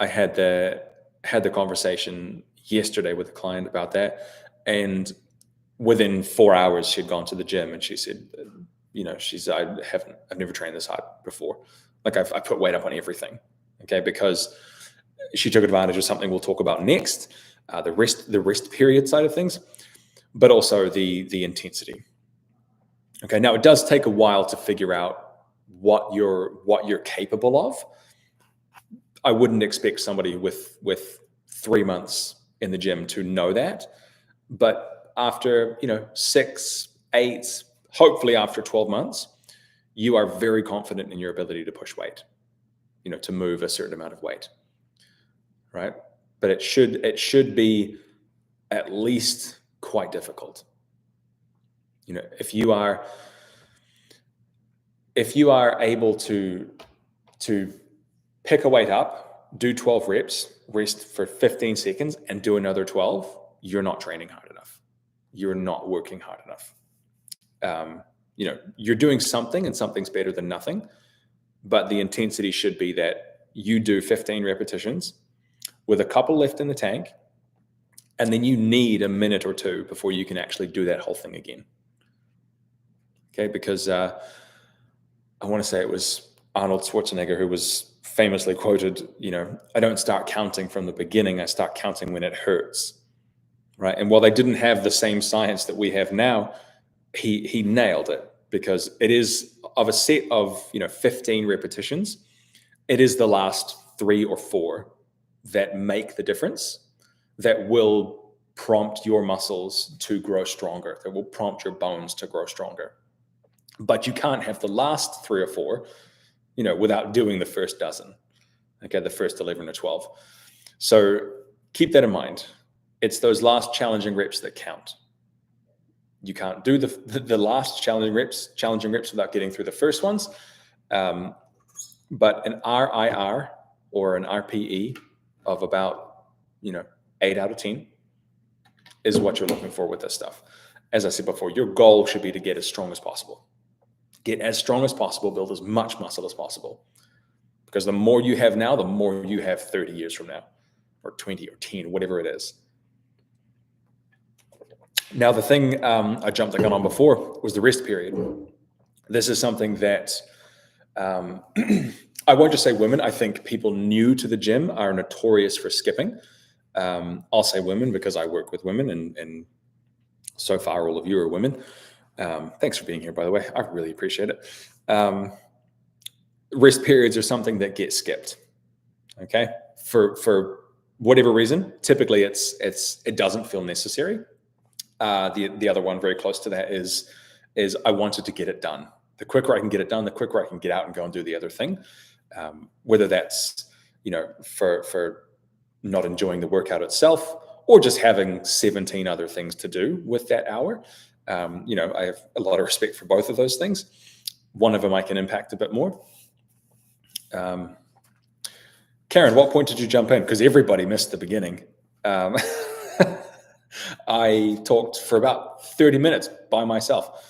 had the conversation yesterday with a client about that, and within 4 hours she'd gone to the gym, and she said, I've never trained this hard before. Like I put weight up on everything, okay, because she took advantage of something we'll talk about next, the rest period side of things, but also the intensity. Okay, now it does take a while to figure out what you're capable of, I wouldn't expect somebody with 3 months in the gym to know that. But after 6, 8, hopefully after 12 months, you are very confident in your ability to push weight, to move a certain amount of weight, right? But it should be at least quite difficult. If you are able to pick a weight up, do 12 reps, rest for 15 seconds, and do another 12, you're not training hard enough. You're not working hard enough. You're doing something, and something's better than nothing, but the intensity should be that you do 15 repetitions with a couple left in the tank, and then you need a minute or two before you can actually do that whole thing again. Okay, because I want to say it was Arnold Schwarzenegger who was famously quoted, I don't start counting from the beginning, I start counting when it hurts, right? And while they didn't have the same science that we have now, he nailed it, because it is of a set of 15 repetitions, it is the last 3 or 4 that make the difference, that will prompt your muscles to grow stronger, that will prompt your bones to grow stronger. But you can't have the last 3 or 4, without doing the first dozen, okay, the first 11 or 12. So keep that in mind. It's those last challenging reps that count. You can't do the last challenging reps without getting through the first ones. But an RIR or an RPE of about 8 out of 10 is what you're looking for with this stuff. As I said before, your goal should be to get as strong as possible. Get as strong as possible, build as much muscle as possible. Because the more you have now, the more you have 30 years from now, or 20 or 10, whatever it is. Now, the thing I jumped the gun on before was the rest period. This is something that I won't just say women. I think people new to the gym are notorious for skipping. I'll say women because I work with women, and so far all of you are women. Thanks for being here, by the way. I really appreciate it. Rest periods are something that get skipped. Okay, for whatever reason. Typically, it doesn't feel necessary. The other one very close to that is I wanted to get it done. The quicker I can get it done, the quicker I can get out and go and do the other thing. Whether that's for not enjoying the workout itself, or just having 17 other things to do with that hour. I have a lot of respect for both of those things. One of them I can impact a bit more. Karen, what point did you jump in? Because everybody missed the beginning. I talked for about 30 minutes by myself.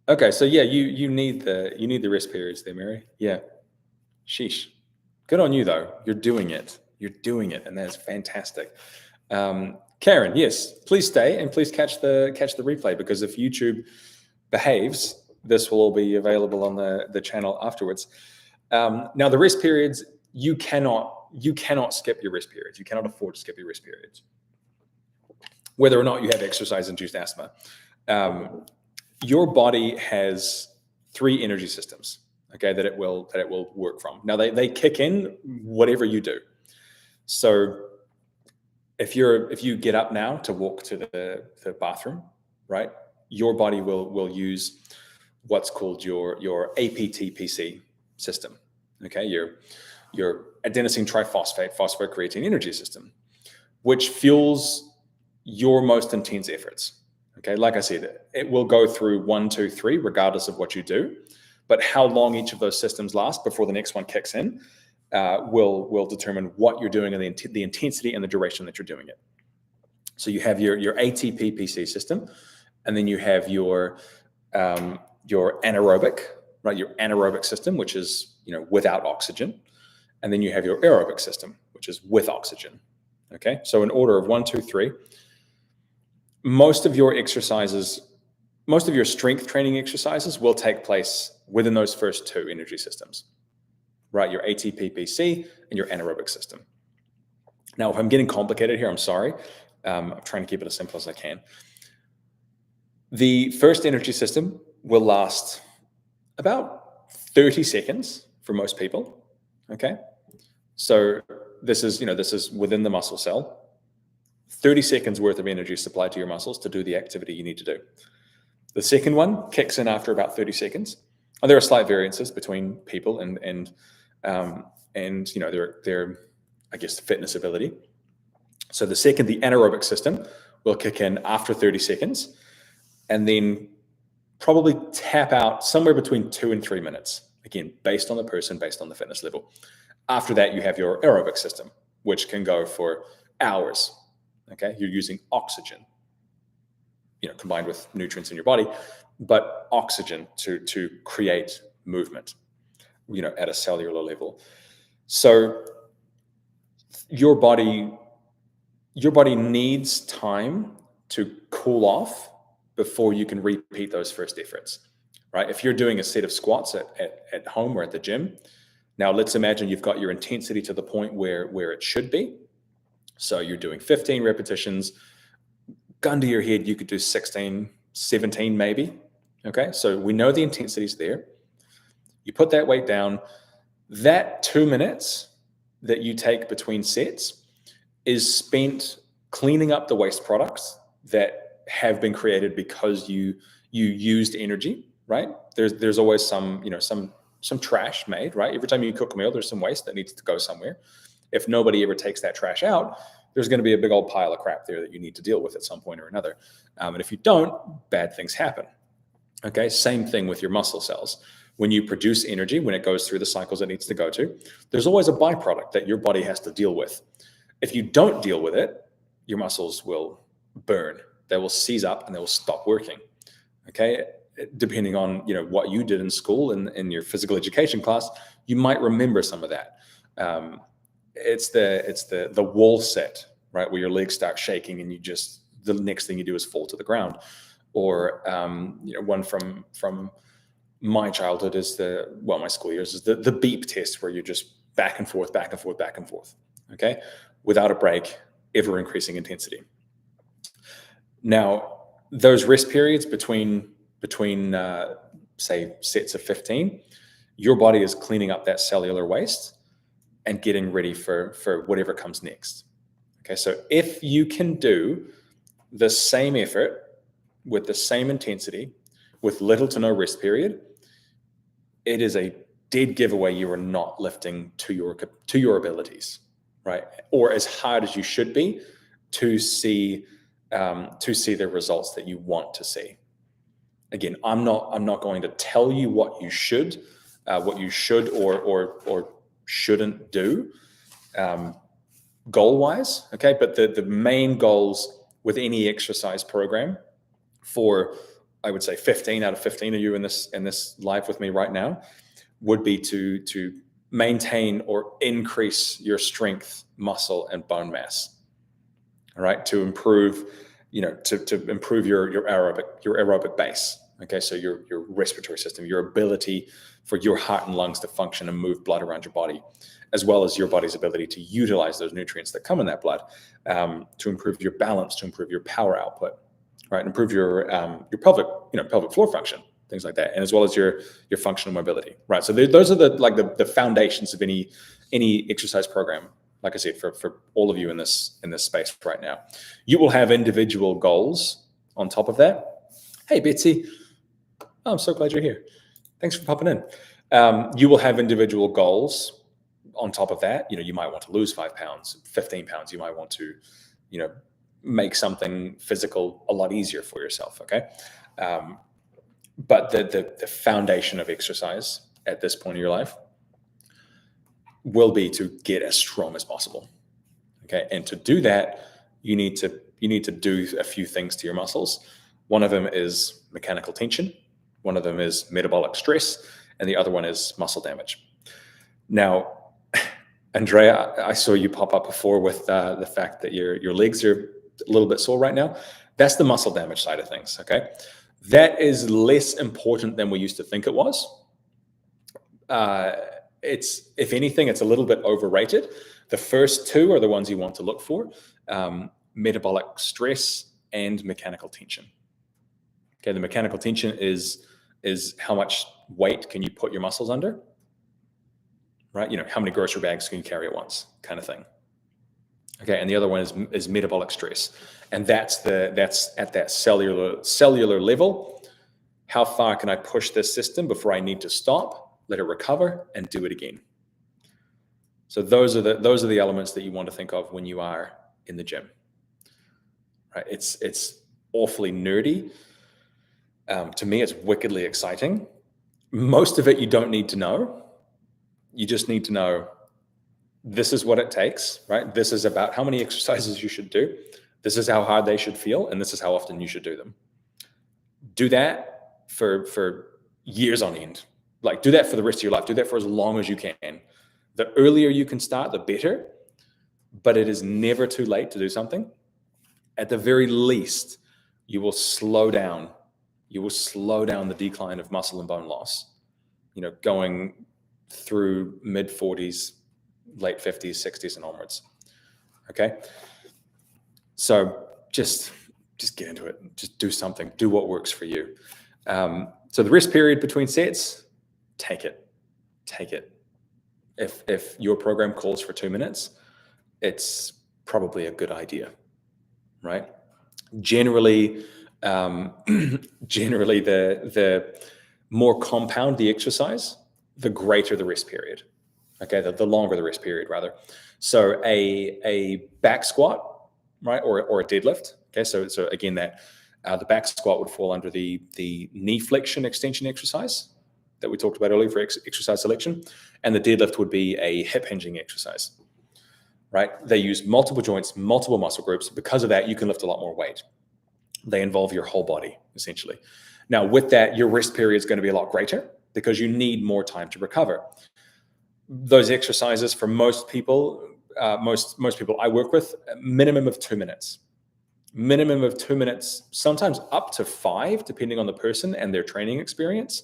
Okay, so yeah, you need the rest periods there, Mary. Yeah. Sheesh. Good on you though. You're doing it. And that's fantastic. Karen, yes, please stay and please catch the replay, because if YouTube behaves, this will all be available on the channel afterwards. Now, the rest periods, you cannot skip your rest periods. You cannot afford to skip your rest periods, whether or not you have exercise-induced asthma. Your body has 3 energy systems, okay, that it will work from. Now, they kick in whatever you do. So if you get up now to walk to the bathroom, right, your body will use what's called your APTPC system, okay, your adenosine triphosphate phosphocreatine energy system, which fuels your most intense efforts. Okay, like I said, it will go through 1, 2, 3, regardless of what you do. But how long each of those systems last before the next one kicks in will determine what you're doing and the intensity and the duration that you're doing it. So you have your ATP-PC system, and then you have your anaerobic, right? Your anaerobic system, which is without oxygen, and then you have your aerobic system, which is with oxygen. Okay, so in order of 1, 2, 3. Most of your strength training exercises will take place within those first 2 energy systems, right? Your ATP-PC and your anaerobic system. Now, if I'm getting complicated here, I'm sorry. I'm trying to keep it as simple as I can. The first energy system will last about 30 seconds for most people. Okay. So this is within the muscle cell, 30 seconds worth of energy supplied to your muscles to do the activity you need to do. The second one kicks in after about 30 seconds. And there are slight variances between people and their I guess fitness ability. So the anaerobic system will kick in after 30 seconds and then probably tap out somewhere between 2 and 3 minutes. Again, based on the person, based on the fitness level. After that, you have your aerobic system, which can go for hours. Okay, you're using oxygen, combined with nutrients in your body, but oxygen to create movement, at a cellular level. So your body needs time to cool off before you can repeat those first efforts, right? If you're doing a set of squats at home or at the gym, now let's imagine you've got your intensity to the point where it should be. So you're doing 15 repetitions, gun to your head, you could do 16, 17 maybe. Okay, so we know the intensity's there. You put that weight down, that 2 minutes that you take between sets is spent cleaning up the waste products that have been created because you used energy, right? There's always some trash made, right? Every time you cook a meal, there's some waste that needs to go somewhere. If nobody ever takes that trash out, there's going to be a big old pile of crap there that you need to deal with at some point or another. And if you don't, bad things happen. Okay, same thing with your muscle cells. When you produce energy, when it goes through the cycles it needs to go to, there's always a byproduct that your body has to deal with. If you don't deal with it, your muscles will burn. They will seize up and they will stop working. Okay, depending on what you did in school and in your physical education class, you might remember some of that. It's the wall set, right, where your legs start shaking and the next thing you do is fall to the ground. Or one from my childhood is my school years is the beep test, where you're just back and forth, okay, without a break, ever increasing intensity. Now, those rest periods between say sets of 15, your body is cleaning up that cellular waste and getting ready for whatever comes next. Okay, so if you can do the same effort with the same intensity with little to no rest period, it is a dead giveaway you are not lifting to your abilities, right? Or as hard as you should be to see the results that you want to see. Again, I'm not going to tell you what you should or shouldn't do goal-wise, okay? But the main goals with any exercise program for, I would say, 15 out of 15 of you in this live with me right now would be to maintain or increase your strength, muscle, and bone mass. All right, to improve, to improve your aerobic base. Okay, so your respiratory system, your ability for your heart and lungs to function and move blood around your body, as well as your body's ability to utilize those nutrients that come in that blood, to improve your balance, to improve your power output, right, improve your pelvic floor function, things like that, and as well as your functional mobility, right? So those are the foundations of any exercise program. Like I said, for all of you in this space right now, you will have individual goals on top of that. Hey, Betsy, I'm so glad you're here. Thanks for popping in. You will have individual goals on top of that. You might want to lose 5 pounds, 15 pounds. You might want to, make something physical a lot easier for yourself. Okay. But the foundation of exercise at this point in your life will be to get as strong as possible. Okay. And to do that, you need to do a few things to your muscles. One of them is mechanical tension. One of them is metabolic stress. And the other one is muscle damage. Now, Andrea, I saw you pop up before with the fact that your legs are a little bit sore right now. That's the muscle damage side of things. Okay. That is less important than we used to think it was. If anything, it's a little bit overrated. The first two are the ones you want to look for: metabolic stress and mechanical tension. Okay, the mechanical tension is is how much weight can you put your muscles under, right? How many grocery bags can you carry at once, kind of thing. Okay, and the other one is metabolic stress, and that's at that cellular level. How far can I push this system before I need to stop, let it recover, and do it again? So those are the elements that you want to think of when you are in the gym. Right? It's awfully nerdy. To me, it's wickedly exciting. Most of it you don't need to know. You just need to know this is what it takes, right? This is about how many exercises you should do. This is how hard they should feel, and this is how often you should do them. Do that for years on end. Like, do that for the rest of your life. Do that for as long as you can. The earlier you can start, the better. But it is never too late to do something. At the very least, you will slow down. You will slow down the decline of muscle and bone loss. Going through mid 40s, late 50s, 60s, and onwards. Okay. So just get into it. Just do something. Do what works for you. So the rest period between sets, take it. If your program calls for 2 minutes, it's probably a good idea, right? Generally, the more compound the exercise, the greater the rest period. Okay, the longer the rest period, rather. So a back squat, right, or a deadlift. Okay, so again, that the back squat would fall under the knee flexion extension exercise that we talked about earlier for exercise selection, and the deadlift would be a hip hinging exercise. Right? They use multiple joints, multiple muscle groups. Because of that, you can lift a lot more weight. They involve your whole body, essentially. Now, with that, your rest period is going to be a lot greater because you need more time to recover. Those exercises for most people, most people I work with, minimum of 2 minutes. Minimum of 2 minutes, sometimes up to 5, depending on the person and their training experience.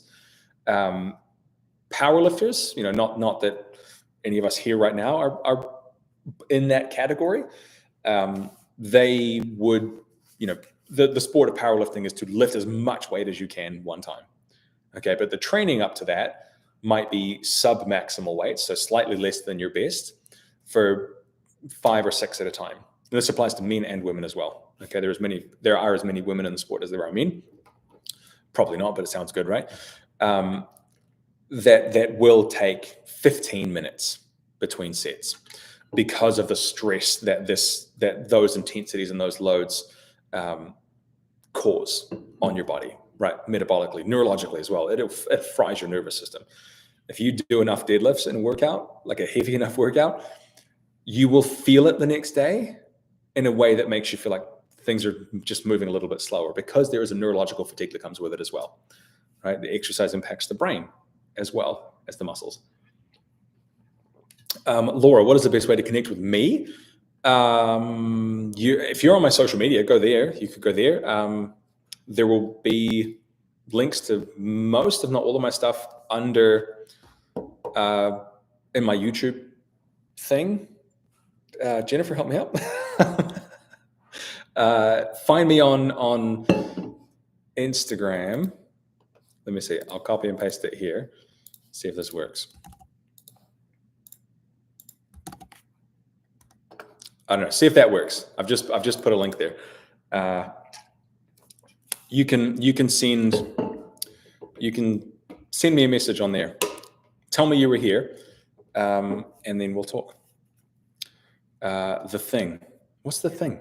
Powerlifters, not that any of us here right now are in that category. They would, the sport of powerlifting is to lift as much weight as you can one time. Okay, but the training up to that might be sub-maximal weight, so slightly less than your best, for 5 or 6 at a time. And this applies to men and women as well. Okay, there are as many women in the sport as there are men. Probably not, but it sounds good, right? That will take 15 minutes between sets because of the stress that those intensities and those loads cause on your body, right? Metabolically, neurologically as well. It fries your nervous system. If you do enough deadlifts in a workout, like a heavy enough workout, you will feel it the next day in a way that makes you feel like things are just moving a little bit slower, because there is a neurological fatigue that comes with it as well, right? The exercise impacts the brain as well as the muscles. Laura, what is the best way to connect with me? If you're on my social media, go there. You could go there. There will be links to most, if not all, of my stuff under in my YouTube thing. Jennifer, help me out. Find me on Instagram. Let me see. I'll copy and paste it here. See if this works. I don't know. See if that works. I've just put a link there. You can send me a message on there. Tell me you were here, and then we'll talk. The thing. What's the thing?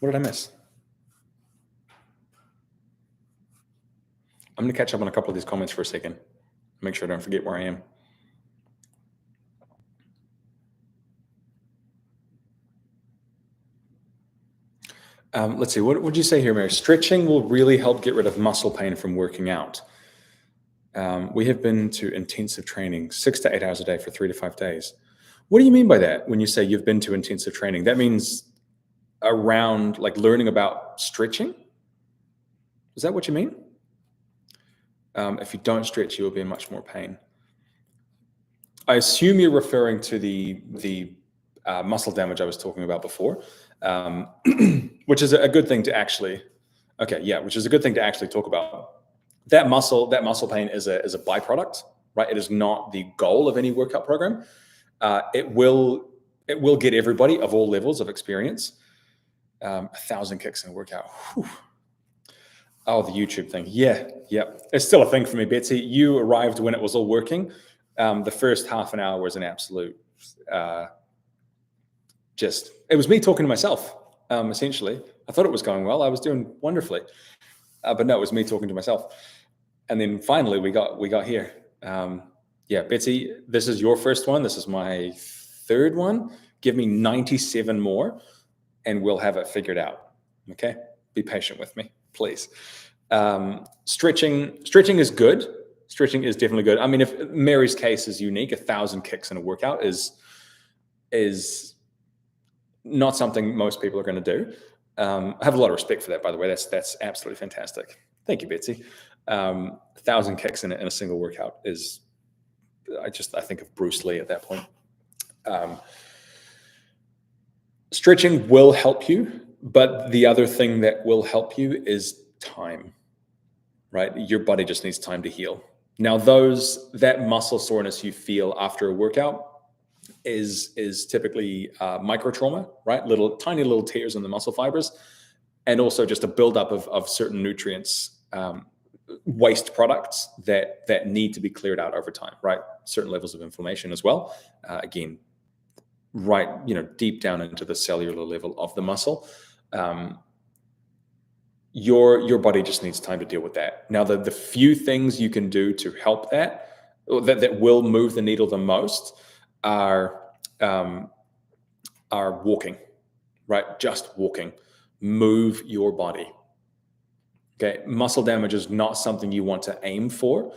What did I miss? I'm going to catch up on a couple of these comments for a second. Make sure I don't forget where I am. Let's see. What would you say here, Mary? Stretching will really help get rid of muscle pain from working out. We have been to intensive training 6 to 8 hours a day for 3 to 5 days. What do you mean by that when you say you've been to intensive training? That means around like learning about stretching? Is that what you mean? If you don't stretch, you will be in much more pain. I assume you're referring to the muscle damage I was talking about before, which is a good thing to actually, which is a good thing to actually talk about. that muscle pain is a byproduct, right? It is not the goal of any workout program. It will get everybody of all levels of experience 1,000 kicks in a workout. Whew. Oh, the YouTube thing. Yeah. It's still a thing for me, Betsy. You arrived when it was all working. The first half an hour was an absolute, it was me talking to myself, essentially. I thought it was going well. I was doing wonderfully. But no, it was me talking to myself. And then finally we got here. Betsy, this is your first one. This is my third one. Give me 97 more and we'll have it figured out. Okay. Be patient with me, please. Stretching is good. Stretching is definitely good. I mean, if Mary's case is unique, 1,000 kicks in a workout is not something most people are going to do. I have a lot of respect for that, by the way. That's absolutely fantastic. Thank you, Betsy. 1,000 kicks in a single workout is, I think of Bruce Lee at that point. Stretching will help you, but the other thing that will help you is time, right? Your body just needs time to heal. Now, that muscle soreness you feel after a workout is typically micro trauma, right? Tiny little tears in the muscle fibers, and also just a buildup of certain nutrients, waste products that need to be cleared out over time, right? Certain levels of inflammation as well. Again, right, deep down into the cellular level of the muscle. Your body just needs time to deal with that. Now, the few things you can do to help that will move the needle the most are walking, right? Just walking. Move your body. Okay, muscle damage is not something you want to aim for.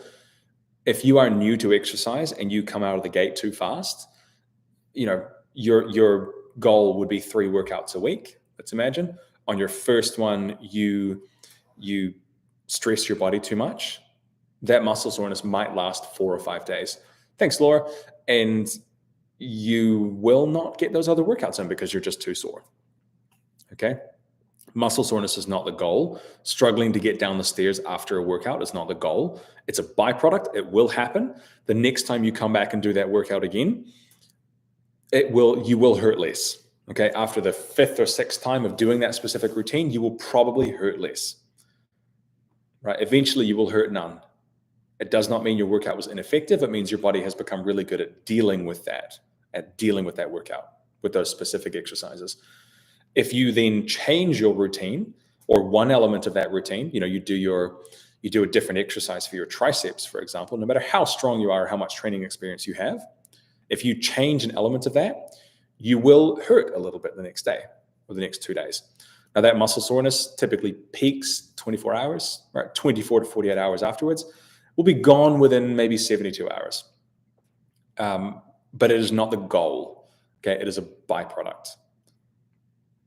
If you are new to exercise and you come out of the gate too fast, your goal would be 3 workouts a week. Let's imagine on your first one, you stress your body too much. That muscle soreness might last 4 or 5 days. Thanks, Laura. And you will not get those other workouts in because you're just too sore. Okay. Muscle soreness is not the goal. Struggling to get down the stairs after a workout is not the goal. It's a byproduct. It will happen. The next time you come back and do that workout again, you will hurt less. Okay. After the 5th or 6th time of doing that specific routine, you will probably hurt less. Right. Eventually you will hurt none. It does not mean your workout was ineffective. It means your body has become really good at dealing with that workout, with those specific exercises. If you then change your routine or one element of that routine, you do a different exercise for your triceps, for example, no matter how strong you are, how much training experience you have, if you change an element of that, you will hurt a little bit the next day or the next 2 days. Now, that muscle soreness typically peaks 24 hours, right? 24 to 48 hours afterwards. Will be gone within maybe 72 hours. But it is not the goal. Okay, it is a byproduct.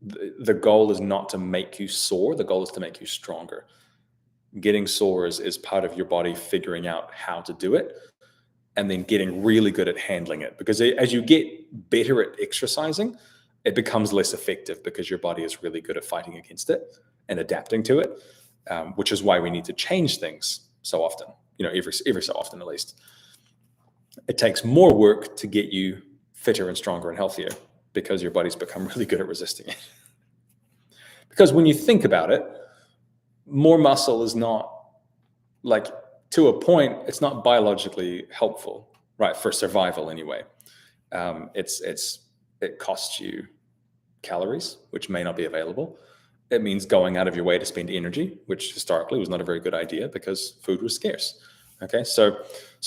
The goal is not to make you sore. The goal is to make you stronger. Getting sore is part of your body figuring out how to do it and then getting really good at handling it. Because as you get better at exercising, it becomes less effective because your body is really good at fighting against it and adapting to it, which is why we need to change things so often, every so often at least. It takes more work to get you fitter and stronger and healthier because your body's become really good at resisting it. Because when you think about it, more muscle is not, like, to a point, it's not biologically helpful, right? For survival anyway. It costs you calories, which may not be available. It means going out of your way to spend energy, which historically was not a very good idea because food was scarce. Okay, so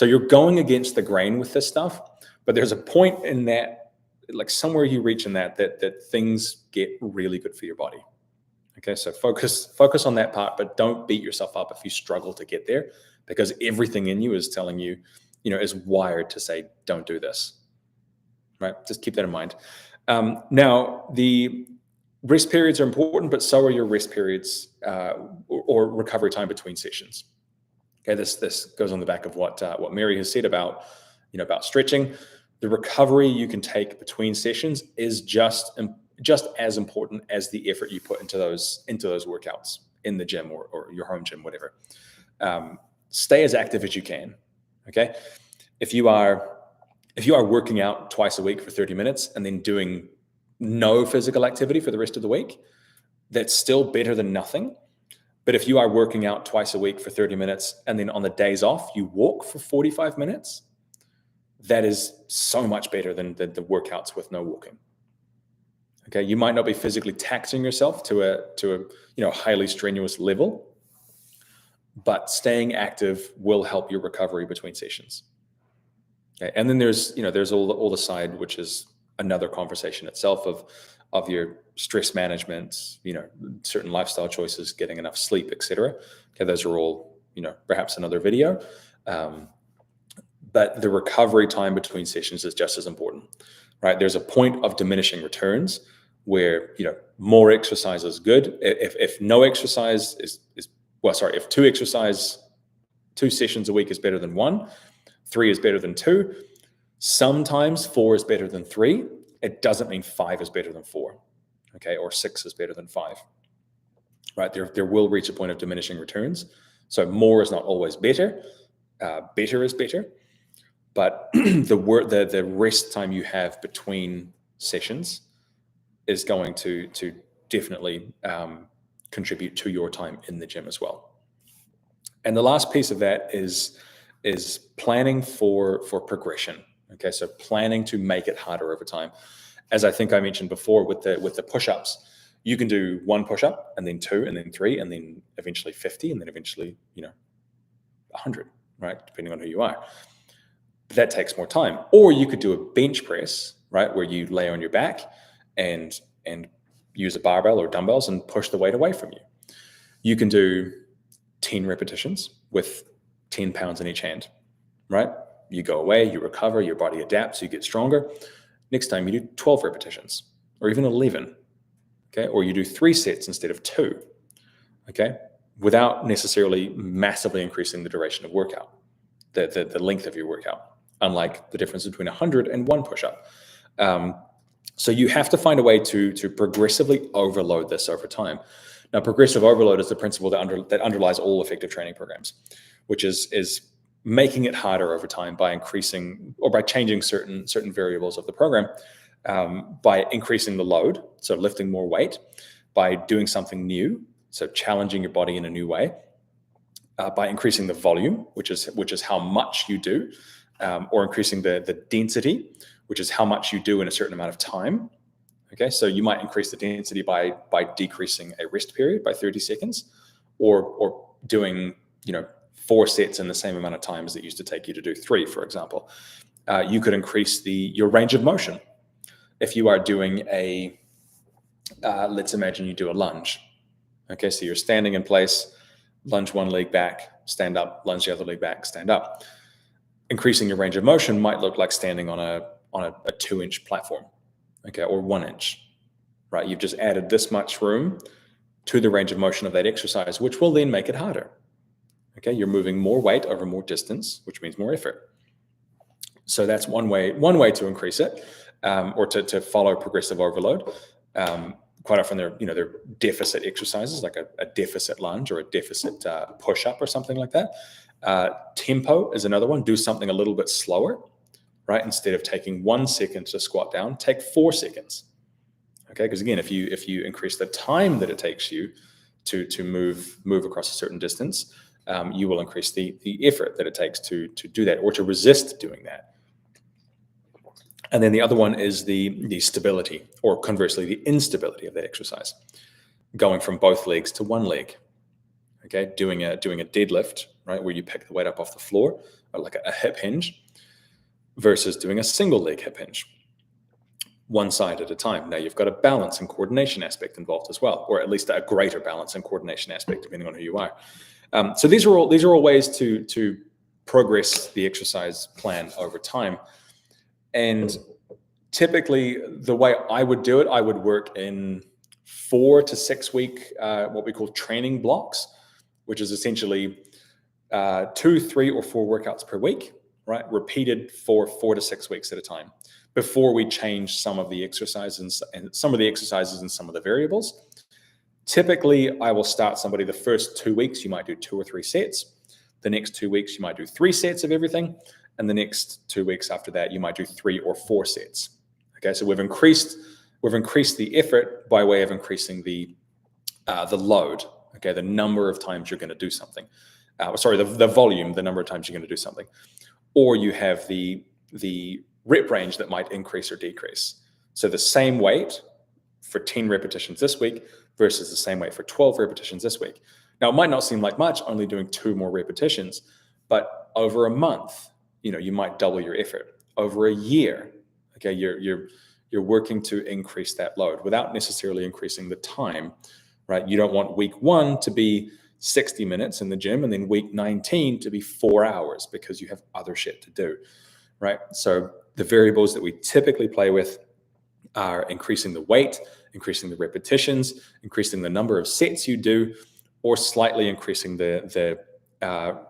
you're going against the grain with this stuff, but there's a point in that, like somewhere you reach in that things get really good for your body. Okay, so focus on that part, but don't beat yourself up if you struggle to get there, because everything in you is telling you, is wired to say, don't do this. Right? Just keep that in mind. Now, the rest periods are important, but so are your rest periods or recovery time between sessions. Okay, this goes on the back of what Mary has said about stretching. The recovery you can take between sessions is just as important as the effort you put into those workouts in the gym or your home gym, whatever. stay as active as you can. Okay. If you are working out twice a week for 30 minutes and then doing no physical activity for the rest of the week, that's still better than nothing. But if you are working out twice a week for 30 minutes and then on the days off, you walk for 45 minutes, that is so much better than the workouts with no walking. Okay, you might not be physically taxing yourself to a highly strenuous level, but staying active will help your recovery between sessions. Okay, and then there's all the side, which is another conversation itself of your stress management, certain lifestyle choices, getting enough sleep, etc. Okay, those are all perhaps another video. But the recovery time between sessions is just as important, right? There's a point of diminishing returns where more exercise is good. If no exercise if two sessions a week is better than one, 3 is better than 2. Sometimes 4 is better than 3. It doesn't mean 5 is better than 4, okay, or 6 is better than 5, right? There will reach a point of diminishing returns. So more is not always better. Better is better, but the rest time you have between sessions is going to definitely contribute to your time in the gym as well. And the last piece of that is planning for progression. Okay, so planning to make it harder over time. As I think I mentioned before with the push-ups, you can do 1 push-up and then 2 and then 3 and then eventually 50 and then eventually 100, right? Depending on who you are. But that takes more time. Or you could do a bench press, right, where you lay on your back and use a barbell or dumbbells and push the weight away from you. You can do 10 repetitions with 10 pounds in each hand, right? You go away, you recover, your body adapts, you get stronger. Next time you do 12 repetitions or even 11, okay? Or you do 3 sets instead of 2, okay? Without necessarily massively increasing the duration of workout, the length of your workout, unlike the difference between 100 and 1 push-up. So you have to find a way to progressively overload this over time. Now, progressive overload is the principle that underlies all effective training programs, which is making it harder over time by increasing or by changing certain variables of the program, by increasing the load, so lifting more weight, by doing something new, so challenging your body in a new way, by increasing the volume, which is how much you do, or increasing the density, which is how much you do in a certain amount of time. Okay, so you might increase the density by decreasing a rest period by 30 seconds, or doing 4 sets in the same amount of time as it used to take you to do 3, for example. You could increase your range of motion. If you are doing let's imagine you do a lunge. Okay, so you're standing in place, lunge one leg back, stand up, lunge the other leg back, stand up. Increasing your range of motion might look like standing on a 2-inch platform, okay, or 1 inch, right? You've just added this much room to the range of motion of that exercise, which will then make it harder. Okay, you're moving more weight over more distance, which means more effort. So that's one way to increase it, or to follow progressive overload. Quite often they're deficit exercises, like a deficit lunge or a deficit push-up or something like that. Tempo is another one. Do something a little bit slower, right? Instead of taking 1 second to squat down, take 4 seconds. Okay, because again, if you increase the time that it takes you to move across a certain distance, you will increase the effort that it takes to do that or to resist doing that. And then the other one is the stability, or conversely, the instability of that exercise. Going from both legs to 1 leg. Okay, doing a deadlift, right, where you pick the weight up off the floor, or like a hip hinge, versus doing a single leg hip hinge, one side at a time. Now you've got a balance and coordination aspect involved as well, or at least a greater balance and coordination aspect, depending on who you are. So these are all ways to progress the exercise plan over time. And typically, the way I would do it, I would work in 4 to 6 week, what we call training blocks, which is essentially 2, 3, or 4 workouts per week, right? Repeated for 4 to 6 weeks at a time, before we change some of the exercises and some of the variables. Typically, I will start somebody the first 2 weeks. You might do 2 or 3 sets. the next 2 weeks, you might do 3 sets of everything. And the next 2 weeks after that, you might do 3 or 4 sets. Okay, so we've increased the effort by way of increasing the load. Okay, the number of times you're going to do something. The volume, the number of times you're going to do something. Or you have the rep range that might increase or decrease. So the same weight for 10 repetitions this week versus the same weight for 12 repetitions this week. Now, it might not seem like much, only doing 2 more repetitions, but over a month, you might double your effort. Over a year, okay, you're working to increase that load without necessarily increasing the time, right? You don't want week 1 to be 60 minutes in the gym and then week 19 to be 4 hours because you have other shit to do, right? So the variables that we typically play with are increasing the weight, increasing the repetitions, increasing the number of sets you do, or slightly increasing the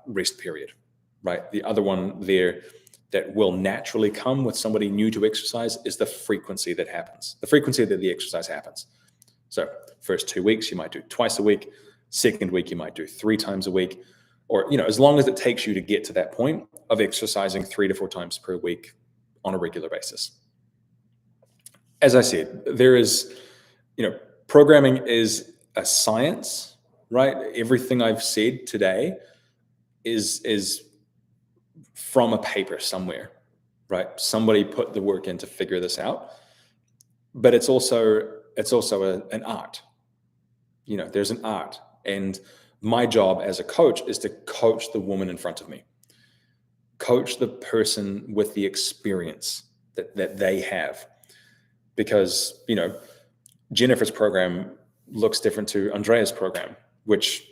rest period, right? The other one there that will naturally come with somebody new to exercise is the frequency that happens, the frequency that the exercise happens. So first 2 weeks, you might do twice a week. Second week, you might do 3 times a week, or, as long as it takes you to get to that point of exercising 3 to 4 times per week on a regular basis. As I said, there is, programming is a science, right? Everything I've said today is from a paper somewhere, right? Somebody put the work in to figure this out, but it's also an art. There's an art, and my job as a coach is to coach the woman in front of me, coach the person with the experience that they have, because Jennifer's program looks different to Andrea's program, which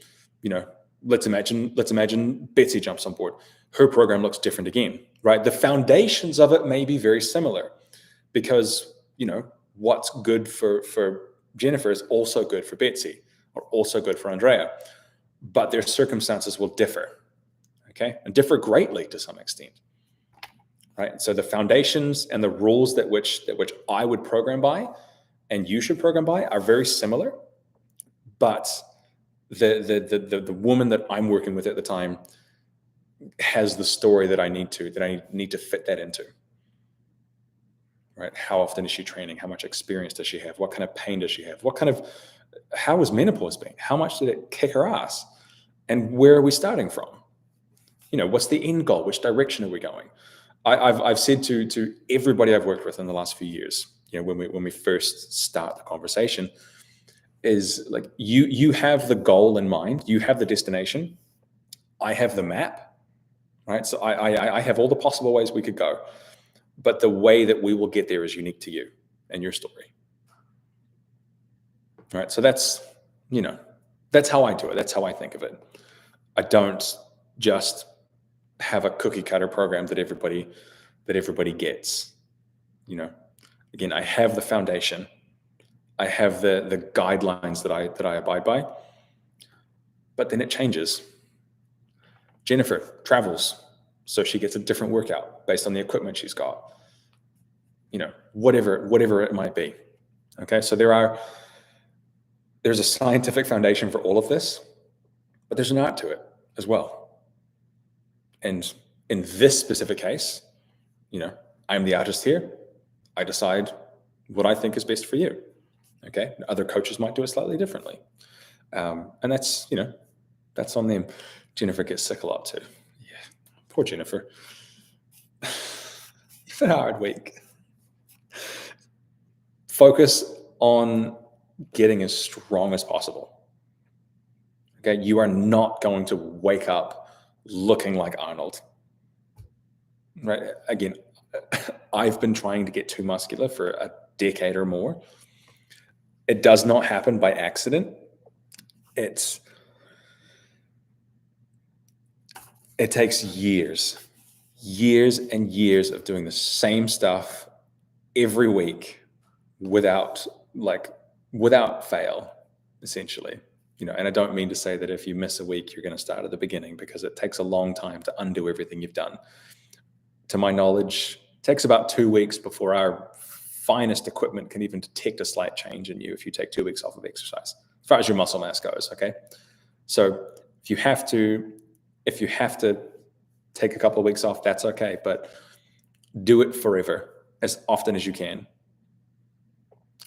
let's imagine Betsy jumps on board. Her program looks different again, right? The foundations of it may be very similar because, what's good for Jennifer is also good for Betsy or also good for Andrea, but their circumstances will differ, okay? And differ greatly to some extent, right? So the foundations and the rules that which I would program by and you should program by are very similar, but the woman that I'm working with at the time has the story that I need to fit that into, right? How often is she training? How much experience does she have? What kind of pain does she have? How has menopause been? How much did it kick her ass? And where are we starting from? What's the end goal? Which direction are we going? I've said to everybody I've worked with in the last few years, when we first start the conversation, is like, you have the goal in mind, you have the destination, I have the map, right? So I have all the possible ways we could go, but the way that we will get there is unique to you and your story, right? So that's how I do it. That's how I think of it. I don't just have a cookie cutter program that everybody gets. Again, I have the foundation. I have the guidelines that I abide by, but then it changes. Jennifer travels, so she gets a different workout based on the equipment she's got. Whatever it might be. Okay, so there's a scientific foundation for all of this, but there's an art to it as well. And in this specific case, I'm the artist here. I decide what I think is best for you. Okay. Other coaches might do it slightly differently. And that's on them. Jennifer gets sick a lot too. Yeah. Poor Jennifer. You've had a hard week. Focus on getting as strong as possible. Okay. You are not going to wake up looking like Arnold, right? Again, I've been trying to get too muscular for a decade or more. It does not happen by accident. It takes years and years of doing the same stuff every week without fail, essentially. And I don't mean to say that if you miss a week, you're going to start at the beginning, because it takes a long time to undo everything you've done. To my knowledge, it takes about 2 weeks before our finest equipment can even detect a slight change in you if you take 2 weeks off of exercise, as far as your muscle mass goes, okay? So if you have to If you have to take a couple of weeks off, that's okay, but do it forever, as often as you can.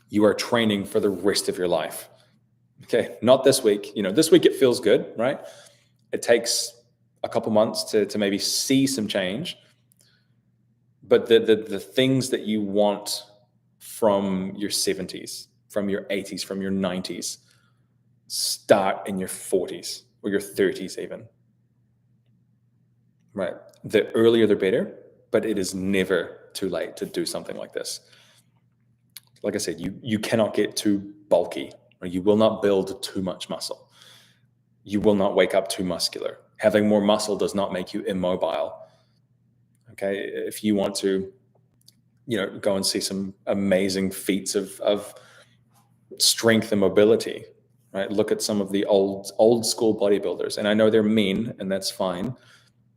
You are training for the rest of your life. Okay, not this week. This week it feels good, right? It takes a couple months to maybe see some change. But the things that you want from your 70s, from your 80s, from your 90s, start in your 40s or your 30s even. Right? The earlier the better, but it is never too late to do something like this. Like I said, you cannot get too bulky, or you will not build too much muscle. You will not wake up too muscular. Having more muscle does not make you immobile. Okay, if you want to, go and see some amazing feats of strength and mobility, right? Look at some of the old school bodybuilders, and I know they're mean, and that's fine,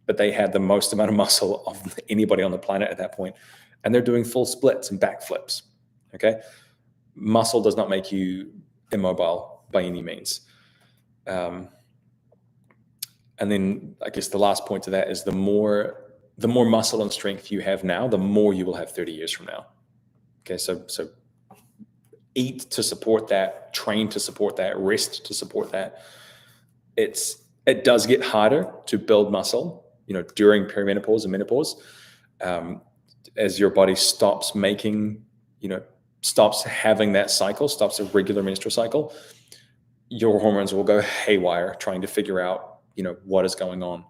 but they had the most amount of muscle of anybody on the planet at that point, and they're doing full splits and backflips. Okay, muscle does not make you immobile by any means. And then I guess the last point to that is the more muscle and strength you have now, the more you will have 30 years from now. Okay, so eat to support that, train to support that, rest to support that. It does get harder to build muscle, during perimenopause and menopause, as your body stops making, stops having that cycle, stops a regular menstrual cycle. Your hormones will go haywire trying to figure out, what is going on.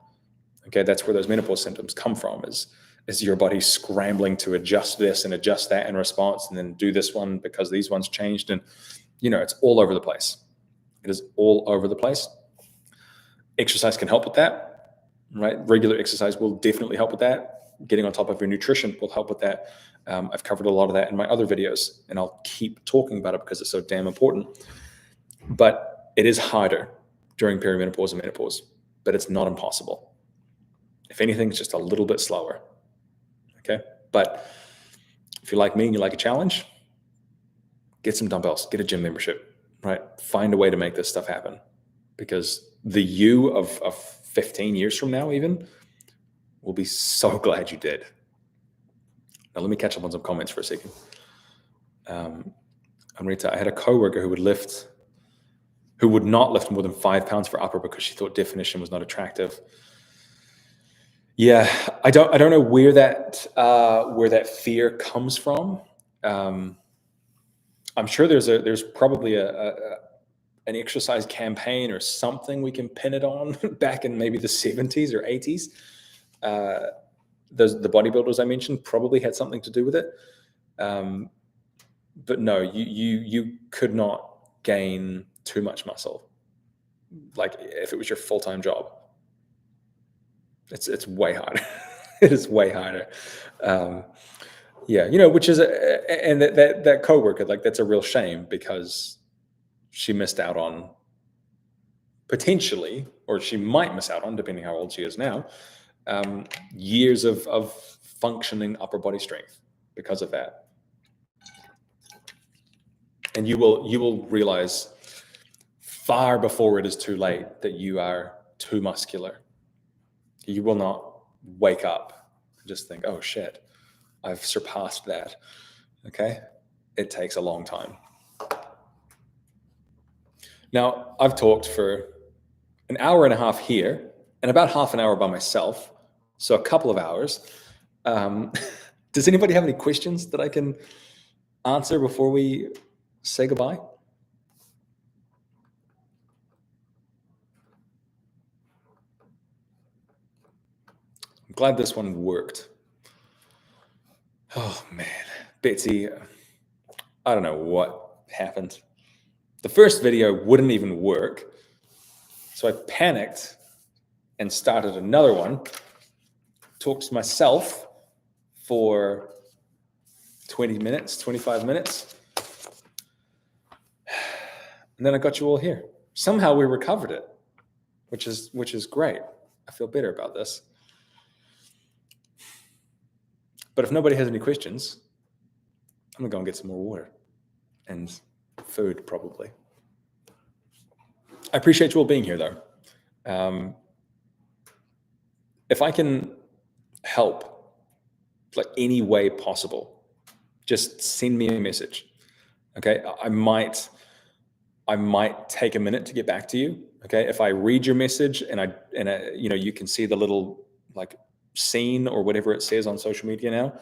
Okay, that's where those menopause symptoms come from, is your body scrambling to adjust this and adjust that in response, and then do this one because these ones changed. And, it's all over the place. It is all over the place. Exercise can help with that, right? Regular exercise will definitely help with that. Getting on top of your nutrition will help with that. I've covered a lot of that in my other videos, and I'll keep talking about it because it's so damn important. But it is harder during perimenopause and menopause, but it's not impossible. If anything, it's just a little bit slower. Okay. But if you're like me and you like a challenge, get some dumbbells, get a gym membership, right? Find a way to make this stuff happen, because the you of 15 years from now even will be so glad you did. Now, let me catch up on some comments for a second. Amrita, I had a coworker who would not lift more than 5 pounds for upper because she thought definition was not attractive. Yeah, I don't know where that fear comes from. I'm sure there's probably an exercise campaign or something we can pin it on back in maybe the 70s or 80s. The bodybuilders I mentioned probably had something to do with it. But no, you could not gain too much muscle, like if it was your full-time job. It's way harder. It is way harder. Yeah, which is and that coworker, like, that's a real shame, because she missed out on potentially, or she might miss out on, depending how old she is now, years of functioning upper body strength because of that. And you will realize far before it is too late that you are too muscular. You will not wake up and just think, oh shit, I've surpassed that. Okay. It takes a long time. Now, I've talked for an hour and a half here and about half an hour by myself. So a couple of hours. Does anybody have any questions that I can answer before we say goodbye? I'm glad this one worked. Oh man, Betsy, I don't know what happened. The first video wouldn't even work. So I panicked and started another one, talked to myself for 20 minutes, 25 minutes. And then I got you all here. Somehow we recovered it, which is great. I feel better about this. But if nobody has any questions, I'm gonna go and get some more water and food, probably. I appreciate you all being here, though. if I can help like any way possible, just send me a message. Okay. I might take a minute to get back to you. Okay. If I read your message and you can see the little like scene or whatever it says on social media now,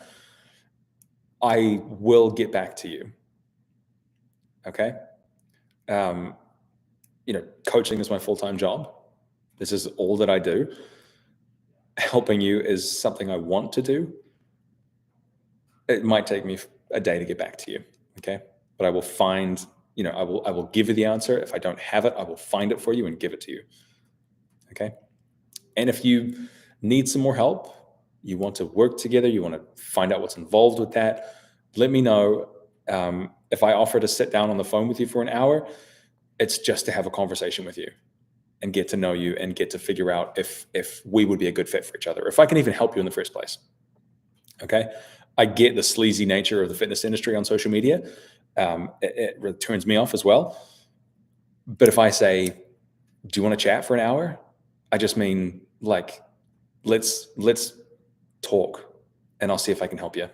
I will get back to you. Okay. Coaching is my full-time job. This is all that I do. Helping you is something I want to do. It might take me a day to get back to you. Okay. But I will find, I will give you the answer. If I don't have it, I will find it for you and give it to you. Okay. And if you need some more help, you want to work together, you want to find out what's involved with that, let me know. If I offer to sit down on the phone with you for an hour, it's just to have a conversation with you and get to know you and get to figure out if we would be a good fit for each other, if I can even help you in the first place. Okay. I get the sleazy nature of the fitness industry on social media. It really turns me off as well. But if I say, do you want to chat for an hour? I just mean like, let's talk and I'll see if I can help you.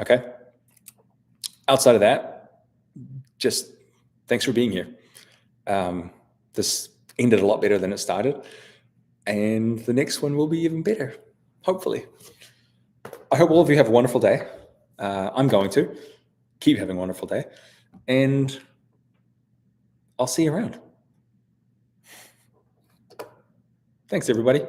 Okay. Outside of that, just thanks for being here. This ended a lot better than it started, and the next one will be even better, hopefully. I hope all of you have a wonderful day. I'm going to keep having a wonderful day, and I'll see you around. Thanks, everybody.